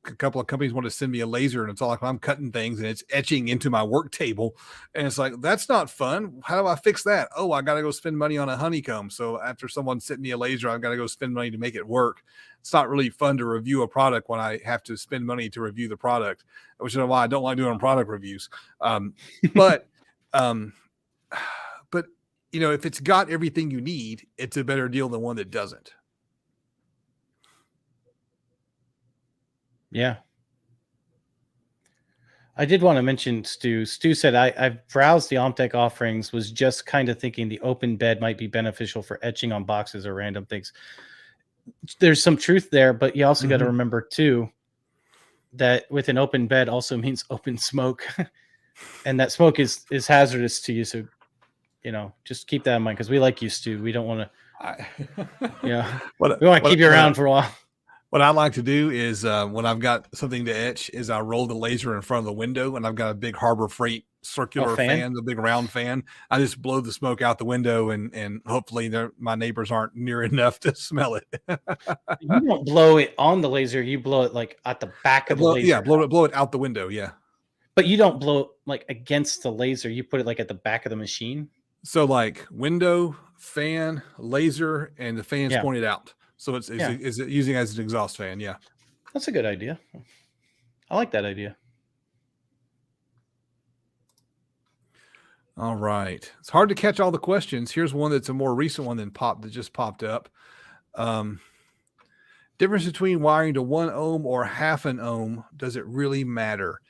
a couple of companies want to send me a laser, and it's all like I'm cutting things and it's etching into my work table, and it's like that's not fun. How do I fix that? Oh, I got to go spend money on a honeycomb. So after someone sent me a laser, I've got to go spend money to make it work. It's not really fun to review a product when I have to spend money to review the product, which is why I don't like doing product reviews. But you know, if it's got everything you need, it's a better deal than one that doesn't. Yeah. I did want to mention Stu. Stu said, I've browsed the Omtech offerings, was just kind of thinking the open bed might be beneficial for etching on boxes or random things. There's some truth there, but you also got to remember too that with an open bed also means open smoke, and that smoke is hazardous to you. So, you know, just keep that in mind, because we like you, Stu. We don't want to, we want to keep you around for a while. What I like to do is when I've got something to etch is I roll the laser in front of the window, and I've got a big Harbor Freight circular fan, the big round fan. I just blow the smoke out the window, and hopefully my neighbors aren't near enough to smell it. You don't blow it on the laser. You blow it like at the back of the laser. Yeah, blow it out the window. Yeah. But you don't blow it like against the laser. You put it like at the back of the machine. So like window, fan, laser, and the fan's pointed out. So is it using as an exhaust fan? Yeah. That's a good idea. I like that idea. All right. It's hard to catch all the questions. Here's one that's a more recent one that just popped up. Difference between wiring to 1 ohm or half an ohm, does it really matter?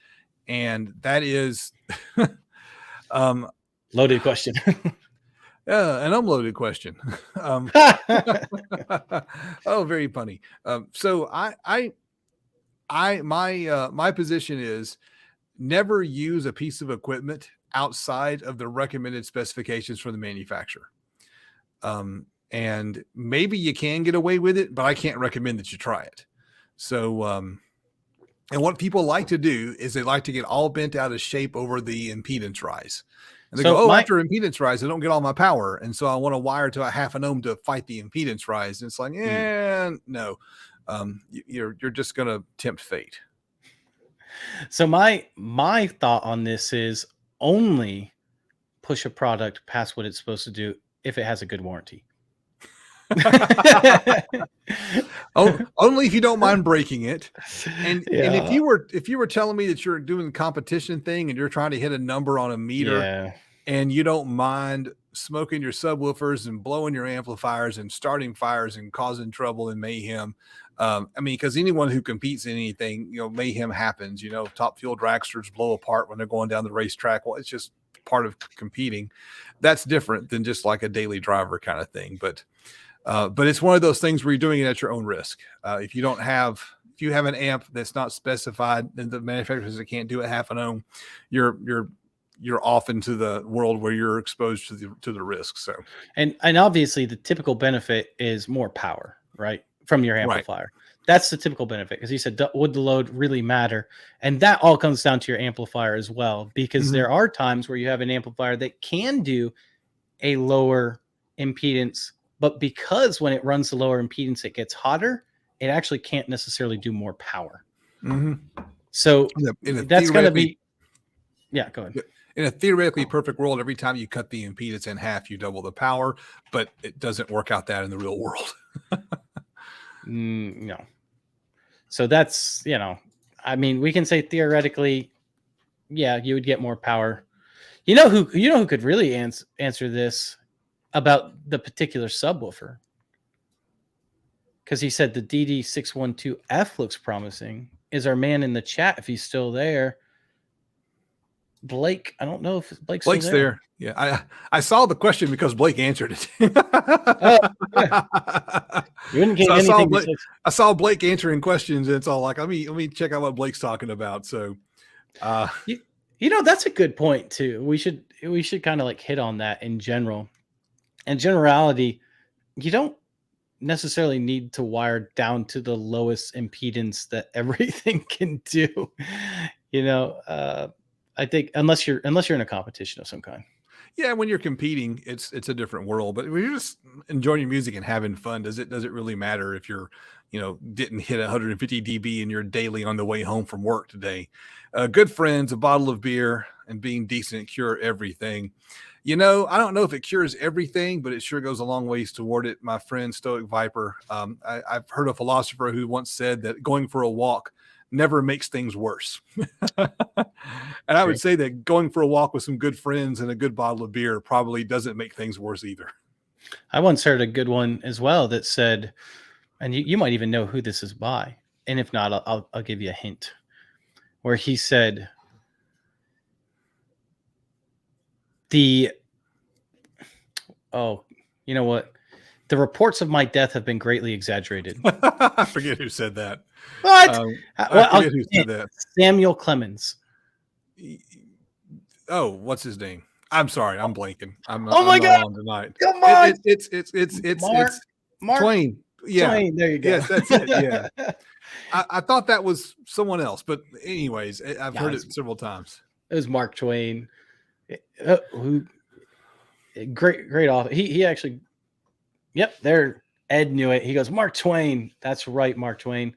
And that is loaded question. An unloaded question. Oh, very funny. So my position is never use a piece of equipment outside of the recommended specifications from the manufacturer. And maybe you can get away with it, but I can't recommend that you try it. So, and what people like to do is they like to get all bent out of shape over the impedance rise. And they go, after impedance rise, I don't get all my power. And so I want to wire to a half an ohm to fight the impedance rise. And it's like, no, you're just going to tempt fate. So my thought on this is only push a product past what it's supposed to do if it has a good warranty. Only if you don't mind breaking it. And if you were telling me that you're doing the competition thing and you're trying to hit a number on a meter and you don't mind smoking your subwoofers and blowing your amplifiers and starting fires and causing trouble and mayhem. I mean, because anyone who competes in anything, mayhem happens. Top fuel dragsters blow apart when they're going down the racetrack. Well, it's just part of competing. That's different than just like a daily driver kind of thing. But it's one of those things where you're doing it at your own risk. If you have an amp that's not specified and the manufacturer says it can't do it half an ohm, you're off into the world where you're exposed to the risk. So, and obviously the typical benefit is more power, right? From your amplifier. Right. That's the typical benefit. Because you said, would the load really matter? And that all comes down to your amplifier as well, because there are times where you have an amplifier that can do a lower impedance, but because when it runs the lower impedance, it gets hotter, it actually can't necessarily do more power. So that's going to be, go ahead. In a theoretically perfect world, every time you cut the impedance in half, you double the power, but it doesn't work out that in the real world. No. So that's, I mean, we can say theoretically, you would get more power. You know who could really answer this about the particular subwoofer? Because he said the DD612F looks promising. Is our man in the chat, if he's still there? Blake, I don't know if Blake's still there. Yeah, I saw the question because Blake answered it. You wouldn't get anything. I saw Blake answering questions, and it's all like, let me check out what Blake's talking about. So, that's a good point too. We should kind of like hit on that in general. In generality, you don't necessarily need to wire down to the lowest impedance that everything can do. I think unless you're in a competition of some kind. Yeah, when you're competing, it's a different world. But when you're just enjoying your music and having fun, does it really matter if you're, didn't hit 150 dB and you're daily on the way home from work today? Good friends, a bottle of beer, and being decent cure everything. I don't know if it cures everything, but it sure goes a long ways toward it. My friend Stoic Viper, I've heard a philosopher who once said that going for a walk never makes things worse. And I would True. say that going for a walk with some good friends and a good bottle of beer probably doesn't make things worse either. I once heard a good one as well that said, and you might even know who this is by, and if not, I'll give you a hint. Where he said, "The oh, you know what? The reports of my death have been greatly exaggerated." I forget who said that. What? I forget who said that. Samuel Clemens. Oh, what's his name? I'm sorry, I'm blanking. I'm Oh my I'm not God! on tonight. Come on, It's Mark Twain. Yeah. Twain. There you go. Yes, that's it. Yeah. I thought that was someone else, but anyways, I've heard it several times. It was Mark Twain. Who great author. He actually, yep, there. Ed knew it. He goes, Mark Twain. That's right, Mark Twain.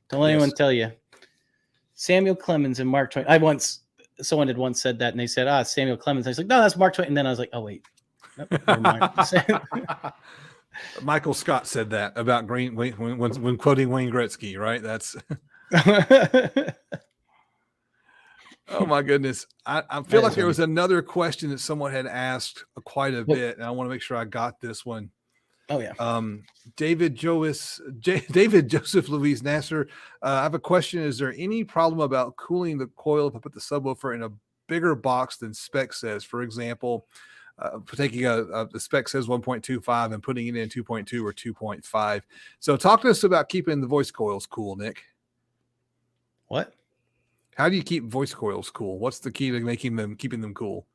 Don't let anyone tell you. Samuel Clemens and Mark Twain. Someone had once said that, and they said, Samuel Clemens. I was like, no, that's Mark Twain. And then I was like, oh wait, nope, never mind. Michael Scott said that about when quoting Wayne Gretzky, right? That's oh my goodness. I feel like there was another question that someone had asked quite a bit, and I want to make sure I got this one. Oh yeah. David Joseph Louise Nasser. I have a question. Is there any problem about cooling the coil if I put the subwoofer in a bigger box than spec says? For example, taking the spec says 1.25 and putting it in 2.2 or 2.5. So talk to us about keeping the voice coils cool, Nick. What? How do you keep voice coils cool? What's the key to keeping them cool?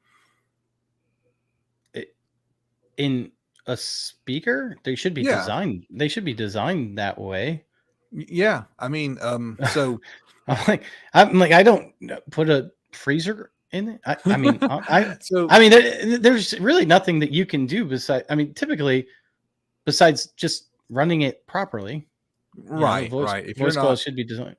In a speaker, they should be designed. They should be designed that way. Yeah, I mean, so I'm like, I don't put a freezer in it. I mean, there's really nothing that you can do besides. I mean, typically, besides just running it properly. Right. If voice coils should be designed.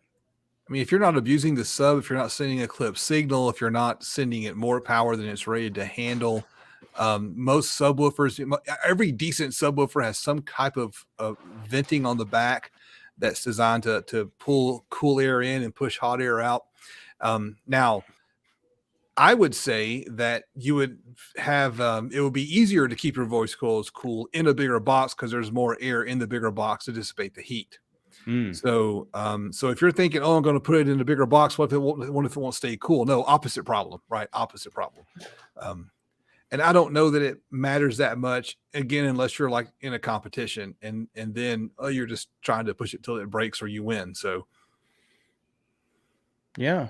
I mean, if you're not abusing the sub, if you're not sending a clip signal, if you're not sending it more power than it's rated to handle, most subwoofers, every decent subwoofer has some type of venting on the back that's designed to pull cool air in and push hot air out. Now, I would say that you would have it would be easier to keep your voice coils cool in a bigger box because there's more air in the bigger box to dissipate the heat. So if you're thinking, I'm going to put it in a bigger box, what if it won't stay cool? No, opposite problem, right? Opposite problem. And I don't know that it matters that much, again, unless you're like in a competition and then you're just trying to push it till it breaks or you win. So yeah.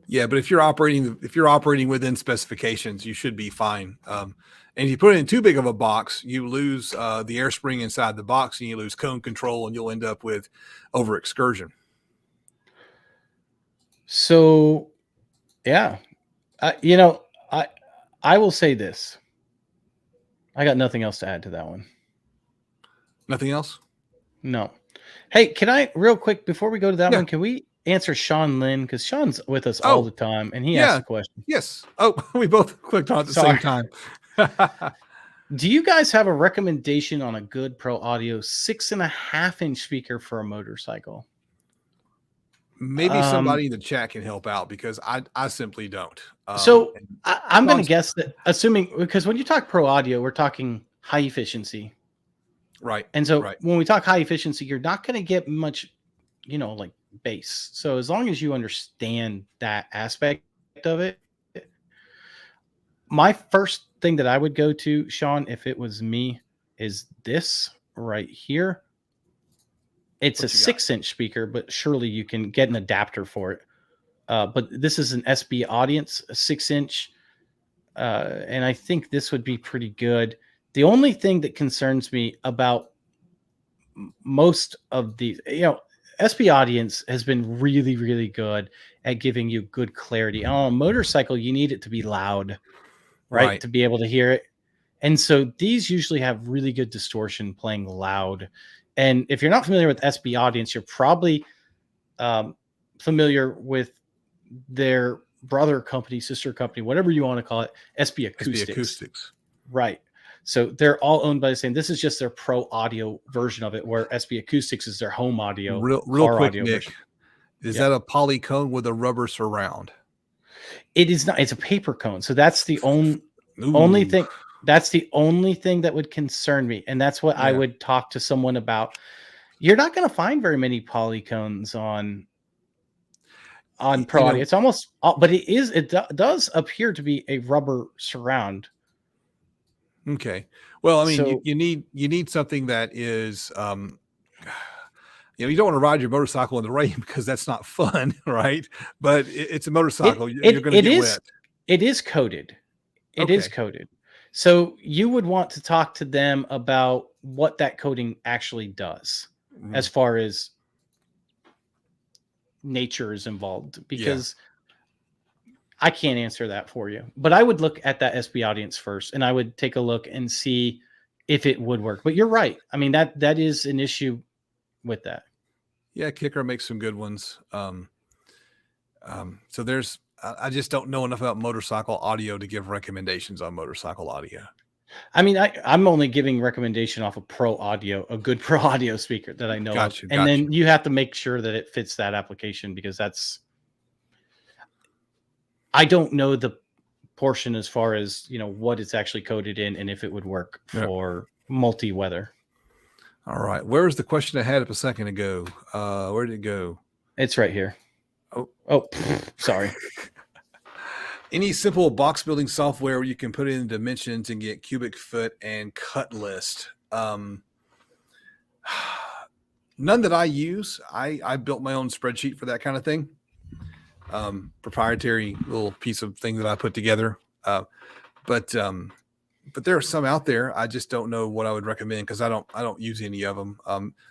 But if you're operating within specifications, you should be fine. And if you put it in too big of a box, you lose the air spring inside the box and you lose cone control and you'll end up with over excursion. So, yeah, I will say this. I got nothing else to add to that one. Nothing else? No. Hey, can I real quick before we go to that one? Can we answer Sean Lynn, because Sean's with us all the time and he asked a question. Yes. Oh, we both clicked on it at the same time. Do you guys have a recommendation on a good Pro Audio 6.5-inch speaker for a motorcycle? Maybe somebody in the chat can help out because I simply don't. So I'm going to guess that, assuming, because when you talk Pro Audio, we're talking high efficiency. Right. And so when we talk high efficiency, you're not going to get much, like bass. So as long as you understand that aspect of it, my first thing that I would go to, Sean, if it was me, is this right here. It's a 6-inch speaker, but surely you can get an adapter for it. But this is an SB Audience, a 6-inch. And I think this would be pretty good. The only thing that concerns me about most of these, SB Audience has been really, really good at giving you good clarity. On a motorcycle, you need it to be loud, right? To be able to hear it. And so these usually have really good distortion playing loud. And if you're not familiar with SB Audience, you're probably familiar with their brother company, sister company, whatever you want to call it, SB Acoustics. SB Acoustics. Right. So they're all owned by the same. This is just their pro audio version of it, where SB Acoustics is their home audio. Real quick, audio Nick, version. Is that a polycone with a rubber surround? It is not. It's a paper cone. So that's the only thing. That's the only thing that would concern me. And that's what I would talk to someone about. You're not going to find very many polycones on pro audio. It's almost, but it does appear to be a rubber surround. Okay. Well, I mean, so, you need something that is, you don't want to ride your motorcycle in the rain because that's not fun, right? But it's a motorcycle. You're going to get wet. It is coated. It is coated. So you would want to talk to them about what that coating actually does as far as nature is involved, because I can't answer that for you. But I would look at that SB Audience first, and I would take a look and see if it would work. But you're right. I mean, that is an issue with that. Yeah, Kicker makes some good ones. So there's, I just don't know enough about motorcycle audio to give recommendations on motorcycle audio. I mean, I'm only giving recommendation off of pro audio, a good pro audio speaker that I know of. And then you have to make sure that it fits that application, because I don't know the portion as far as, what it's actually coded in and if it would work for multi-weather. All right. Where was the question I had up a second ago? Where did it go? It's right here. Oh, sorry. Any simple box building software where you can put in dimensions and get cubic foot and cut list? None that I use. I built my own spreadsheet for that kind of thing. Proprietary little piece of thing that I put together. But there are some out there. I just don't know what I would recommend because I don't use any of them.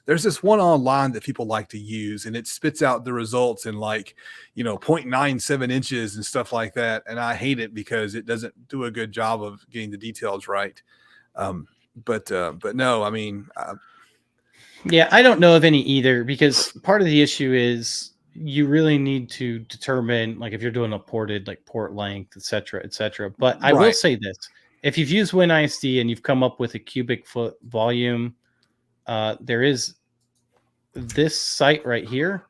There's this one online that people like to use, and it spits out the results in 0.97 inches and stuff like that. And I hate it because it doesn't do a good job of getting the details right. But no, I mean, yeah, I don't know of any either, because part of the issue is you really need to determine, if you're doing a ported, port length, et cetera. But I will say this. If you've used WinISD and you've come up with a cubic foot volume, there is this site right here,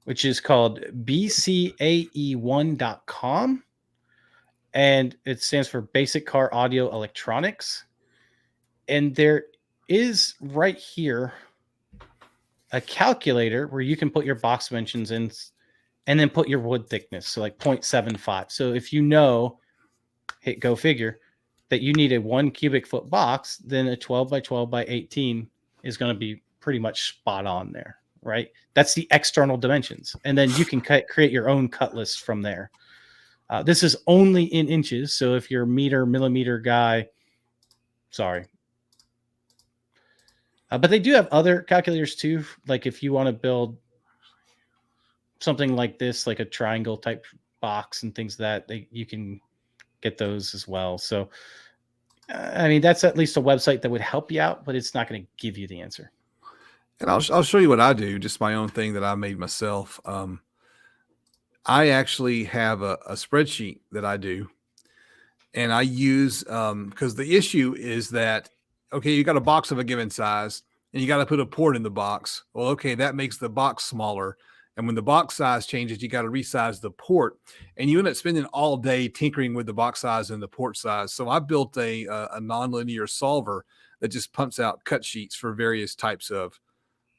which is called bcae1.com, and it stands for Basic Car Audio Electronics. And there is right here a calculator where you can put your box dimensions in and then put your wood thickness, so 0.75. So if hit go figure, that you need a 1 cubic foot box, then a 12 by 12 by 18 is going to be pretty much spot on there, right? That's the external dimensions. And then you can create your own cut list from there. This is only in inches. So if you're a millimeter guy, sorry. But they do have other calculators too. If you want to build something like this, like a triangle type box and things you can get those as well. So, I mean, that's at least a website that would help you out, but it's not going to give you the answer. And I'll show you what I do, just my own thing that I made myself. I actually have a spreadsheet that I do, and I use, because the issue is that, okay, you got a box of a given size and you got to put a port in the box. Well, okay, that makes the box smaller. And when the box size changes, you got to resize the port, and you end up spending all day tinkering with the box size and the port size. So I built a nonlinear solver that just pumps out cut sheets for various types of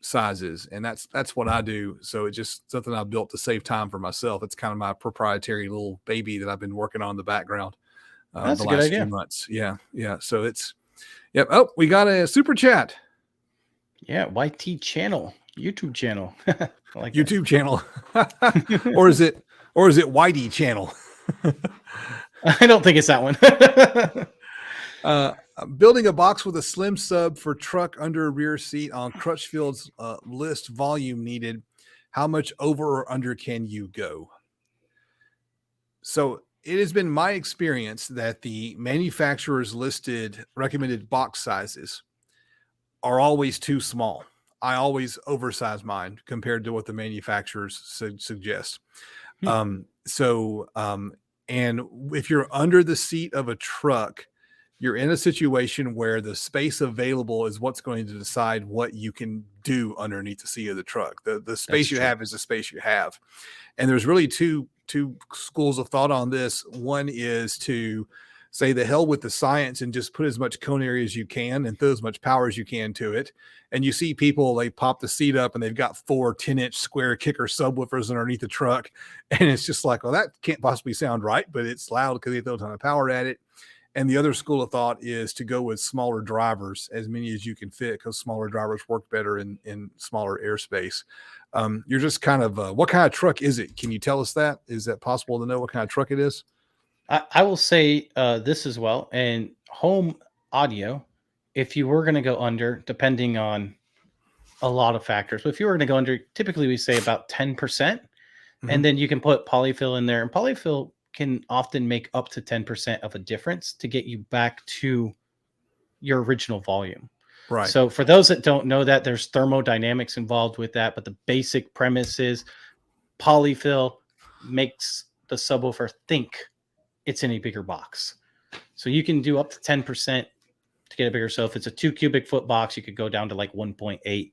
sizes. And that's what I do. So it's just something I built to save time for myself. It's kind of my proprietary little baby that I've been working on in the background that's the a good last idea. few months. Yeah. So it's, yep. Oh, we got a super chat. Yeah. YT channel, YouTube channel. Like YouTube channel. or is it Whitey channel? I don't think it's that one. Building a box with a slim sub for truck under rear seat on Crutchfield's list volume needed. How much over or under can you go? So it has been my experience that the manufacturer's listed recommended box sizes are always too small. I always oversize mine compared to what the manufacturers suggest. Hmm. And if you're under the seat of a truck, you're in a situation where the space available is what's going to decide what you can do underneath the seat of the truck. The That's space you true. have is the space you have. And there's really two schools of thought on this. One is to say the hell with the science and just put as much cone area as you can and throw as much power as you can to it. And you see people, they pop the seat up and they've got 4 10-inch square kicker subwoofers underneath the truck. And it's just like, well, that can't possibly sound right, but it's loud because they throw a ton of power at it. And the other school of thought is to go with smaller drivers, as many as you can fit, because smaller drivers work better in smaller airspace. You're just kind of, what kind of truck is it? Can you tell us that? Is that possible to know what kind of truck it is? I will say this as well. And home audio, if you were going to go under, depending on a lot of factors, but if you were going to go under, typically we say about 10%. And then you can put polyfill in there. And polyfill can often make up to 10% of a difference to get you back to your original volume. Right. So for those that don't know that, there's thermodynamics involved with that. But the basic premise is polyfill makes the subwoofer think it's in a bigger box. So you can do up to 10% to get a bigger. So if it's a 2 cubic foot box, you could go down to like 1.8,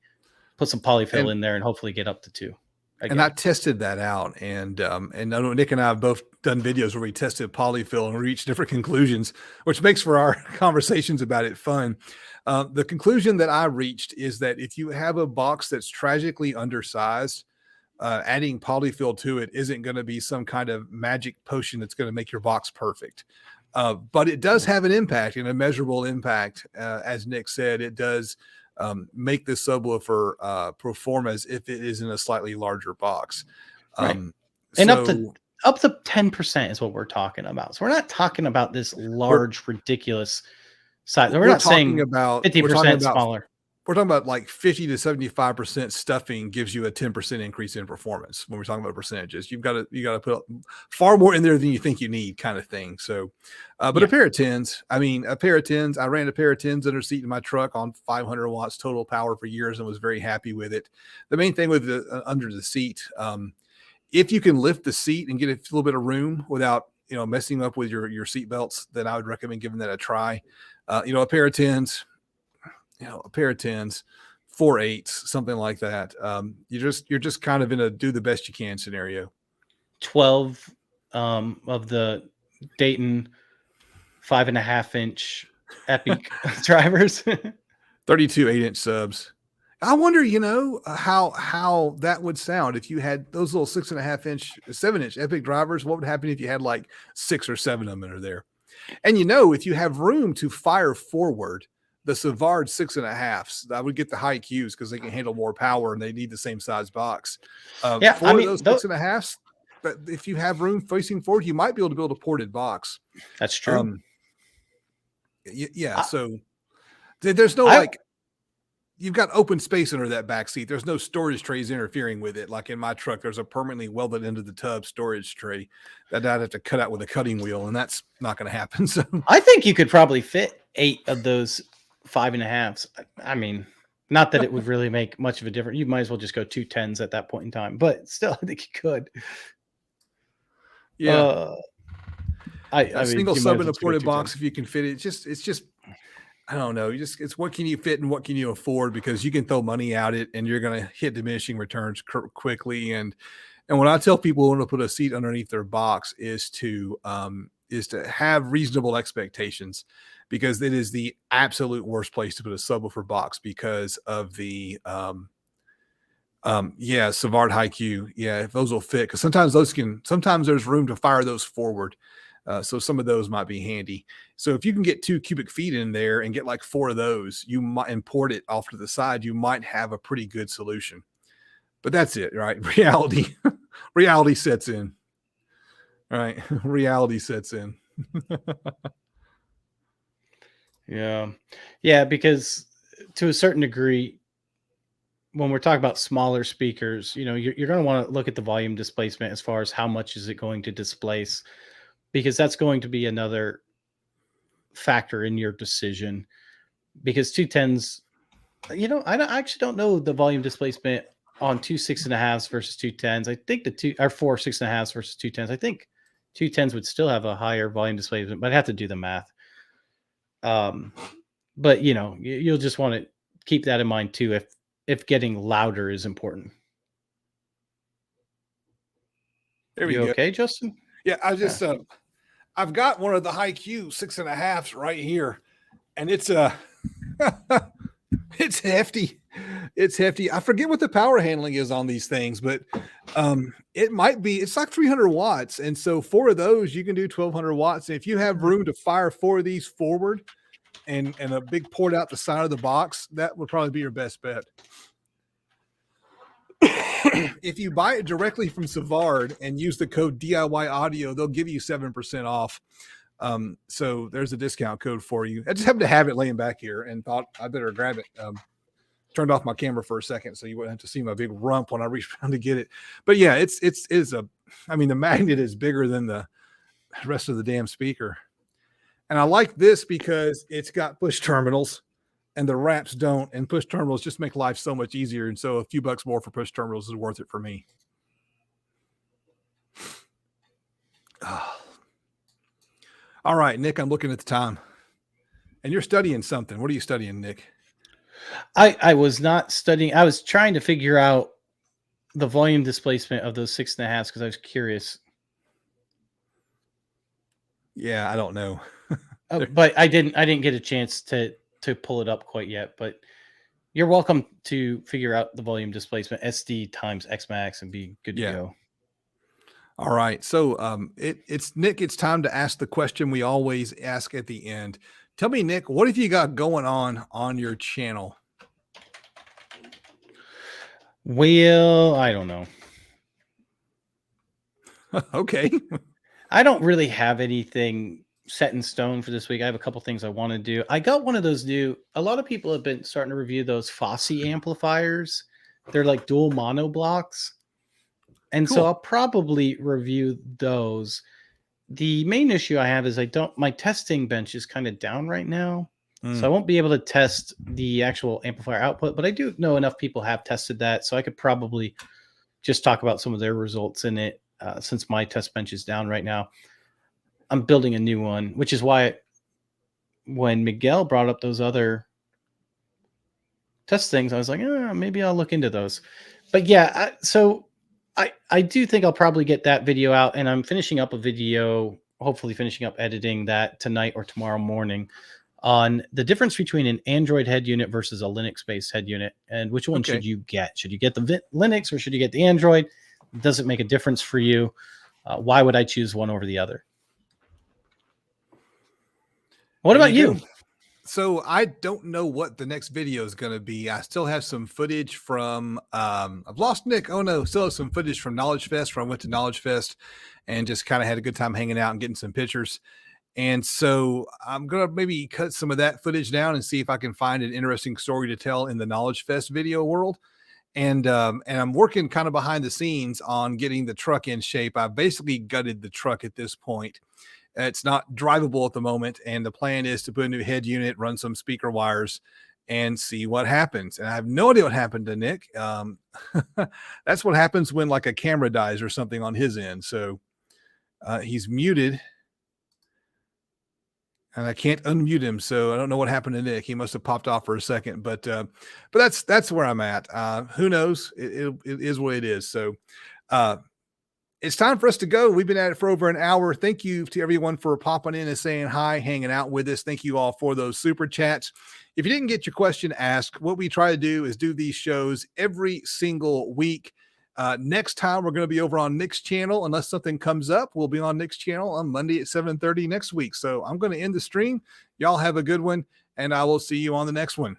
put some polyfill in there and hopefully get up to 2. Again. And I tested that out, and I know Nick and I have both done videos where we tested polyfill and reached different conclusions, which makes for our conversations about it fun. The conclusion that I reached is that if you have a box that's tragically undersized, adding polyfill to it isn't going to be some kind of magic potion that's going to make your box perfect. But it does have an impact, and a measurable impact. As Nick said, it does make the subwoofer perform as if it is in a slightly larger box. Right. And up to 10% is what we're talking about. So we're not talking about this large, ridiculous size. We're not saying about 50% smaller. We're talking about like 50 to 75% stuffing gives you a 10% increase in performance. When we're talking about percentages, you got to put far more in there than you think you need, kind of thing. So, but a pair of 10s, I ran a pair of 10s under seat in my truck on 500 watts total power for years and was very happy with it. The main thing with the under the seat, if you can lift the seat and get a little bit of room without, messing up with your seat belts, then I would recommend giving that a try. A pair of 10s, a pair of 10s, 4 8s, something like that. You're just kind of in a do the best you can scenario. 12 of the Dayton 5.5-inch Epic drivers, 32 8-inch subs. I wonder, how that would sound if you had those little 6.5-inch, 7-inch Epic drivers. What would happen if you had like 6 or 7 of them that are there? And if you have room to fire forward, the Savard 6.5s, I would get the high Qs because they can handle more power and they need the same size box. Those 6.5s, but if you have room facing forward, you might be able to build a ported box. That's true. So there's no you've got open space under that back seat. There's no storage trays interfering with it. Like in my truck, there's a permanently welded into the tub storage tray that I'd have to cut out with a cutting wheel, and that's not going to happen. So I think you could probably fit 8 of those 5.5s. I mean, not that it would really make much of a difference. You might as well just go 2 10s at that point in time, but still, I think you could. Yeah. A single sub in a ported box, if you can fit it, it's just, I don't know. It's what can you fit and what can you afford, because you can throw money at it and you're going to hit diminishing returns quickly. And when I tell people want to put a seat underneath their box is to have reasonable expectations, because it is the absolute worst place to put a subwoofer box because of the Savard high Q. Yeah, if those will fit, because sometimes there's room to fire those forward. So some of those might be handy. So if you can get 2 cubic feet in there and get like 4 of those, you might import it off to the side. You might have a pretty good solution. But that's it, right? Reality sets in. All right. Reality sets in. Yeah, because to a certain degree, when we're talking about smaller speakers, you know, you're going to want to look at the volume displacement as far as how much is it going to displace, because that's going to be another factor in your decision. Because 210s, you know, I actually don't know the volume displacement on 2 6.5s versus 210s. I think the 4 6.5s versus 210s. I think 210s would still have a higher volume displacement, but I'd have to do the math. But you know, you'll just want to keep that in mind too if getting louder is important. There we You go. okay, Justin? Yeah, I just I've got one of the high Q 6.5s right here, and it's it's hefty. It's hefty. I forget what the power handling is on these things, but it might be, it's like 300 watts. And so 4 of those, you can do 1200 watts. And if you have room to fire 4 of these forward and a big port out the side of the box, that would probably be your best bet. If you buy it directly from Savard and use the code DIY audio, they'll give you 7% off. So there's a discount code for you. I just happened to have it laying back here and thought I better grab it. Turned off my camera for a second so you wouldn't have to see my big rump when I reach around to get it. But yeah, it is I mean, the magnet is bigger than the rest of the damn speaker. And I like this because it's got push terminals and the wraps don't, and push terminals just make life so much easier. And so a few bucks more for push terminals is worth it for me. All right, Nick, I'm looking at the time. And you're studying something. What are you studying, Nick? I was not studying. I was trying to figure out the volume displacement of those 6.5s because I was curious. Yeah, I don't know. But I didn't get a chance to pull it up quite yet. But you're welcome to figure out the volume displacement SD times X max and be good to go. All right. So it's Nick, it's time to ask the question we always ask at the end. Tell me, Nick, what have you got going on your channel? Well, I don't know. Okay. I don't really have anything set in stone for this week. I have a couple things I want to do. I got one of those new, a lot of people have been starting to review those Fosse amplifiers. They're like dual mono blocks. And Cool. so I'll probably review those. The main issue I have is my testing bench is kind of down right now. So I won't be able to test the actual amplifier output, but I do know enough people have tested that. So I could probably just talk about some of their results in it since my test bench is down right now. I'm building a new one, which is why when Miguel brought up those other test things, I was like, maybe I'll look into those. But yeah, so I do think I'll probably get that video out, and I'm finishing up a video, hopefully finishing up editing that tonight or tomorrow morning on the difference between an Android head unit versus a Linux-based head unit, and which one should you get? Should you get the Linux or should you get the Android? Does it make a difference for you? Why would I choose one over the other? What about you? So I don't know what the next video is going to be. I still have some footage from, I've lost Nick. Oh no, still have some footage from Knowledge Fest where I went to Knowledge Fest and just kind of had a good time hanging out and getting some pictures. And so I'm going to maybe cut some of that footage down and see if I can find an interesting story to tell in the Knowledge Fest video world. And I'm working kind of behind the scenes on getting the truck in shape. I've basically gutted the truck at this point. It's not drivable at the moment. And the plan is to put a new head unit, run some speaker wires, and see what happens. And I have no idea what happened to Nick. That's what happens when like a camera dies or something on his end. So he's muted. And I can't unmute him, so I don't know what happened to Nick. He must have popped off for a second, but that's where I'm at. Who knows? It is what it is. So it's time for us to go. We've been at it for over an hour. Thank you to everyone for popping in and saying hi, hanging out with us. Thank you all for those super chats. If you didn't get your question asked, what we try to do is do these shows every single week. Next time we're going to be over on Nick's channel. Unless something comes up, we'll be on Nick's channel on Monday at 7:30 next week. So I'm going to end the stream. Y'all have a good one, and I will see you on the next one.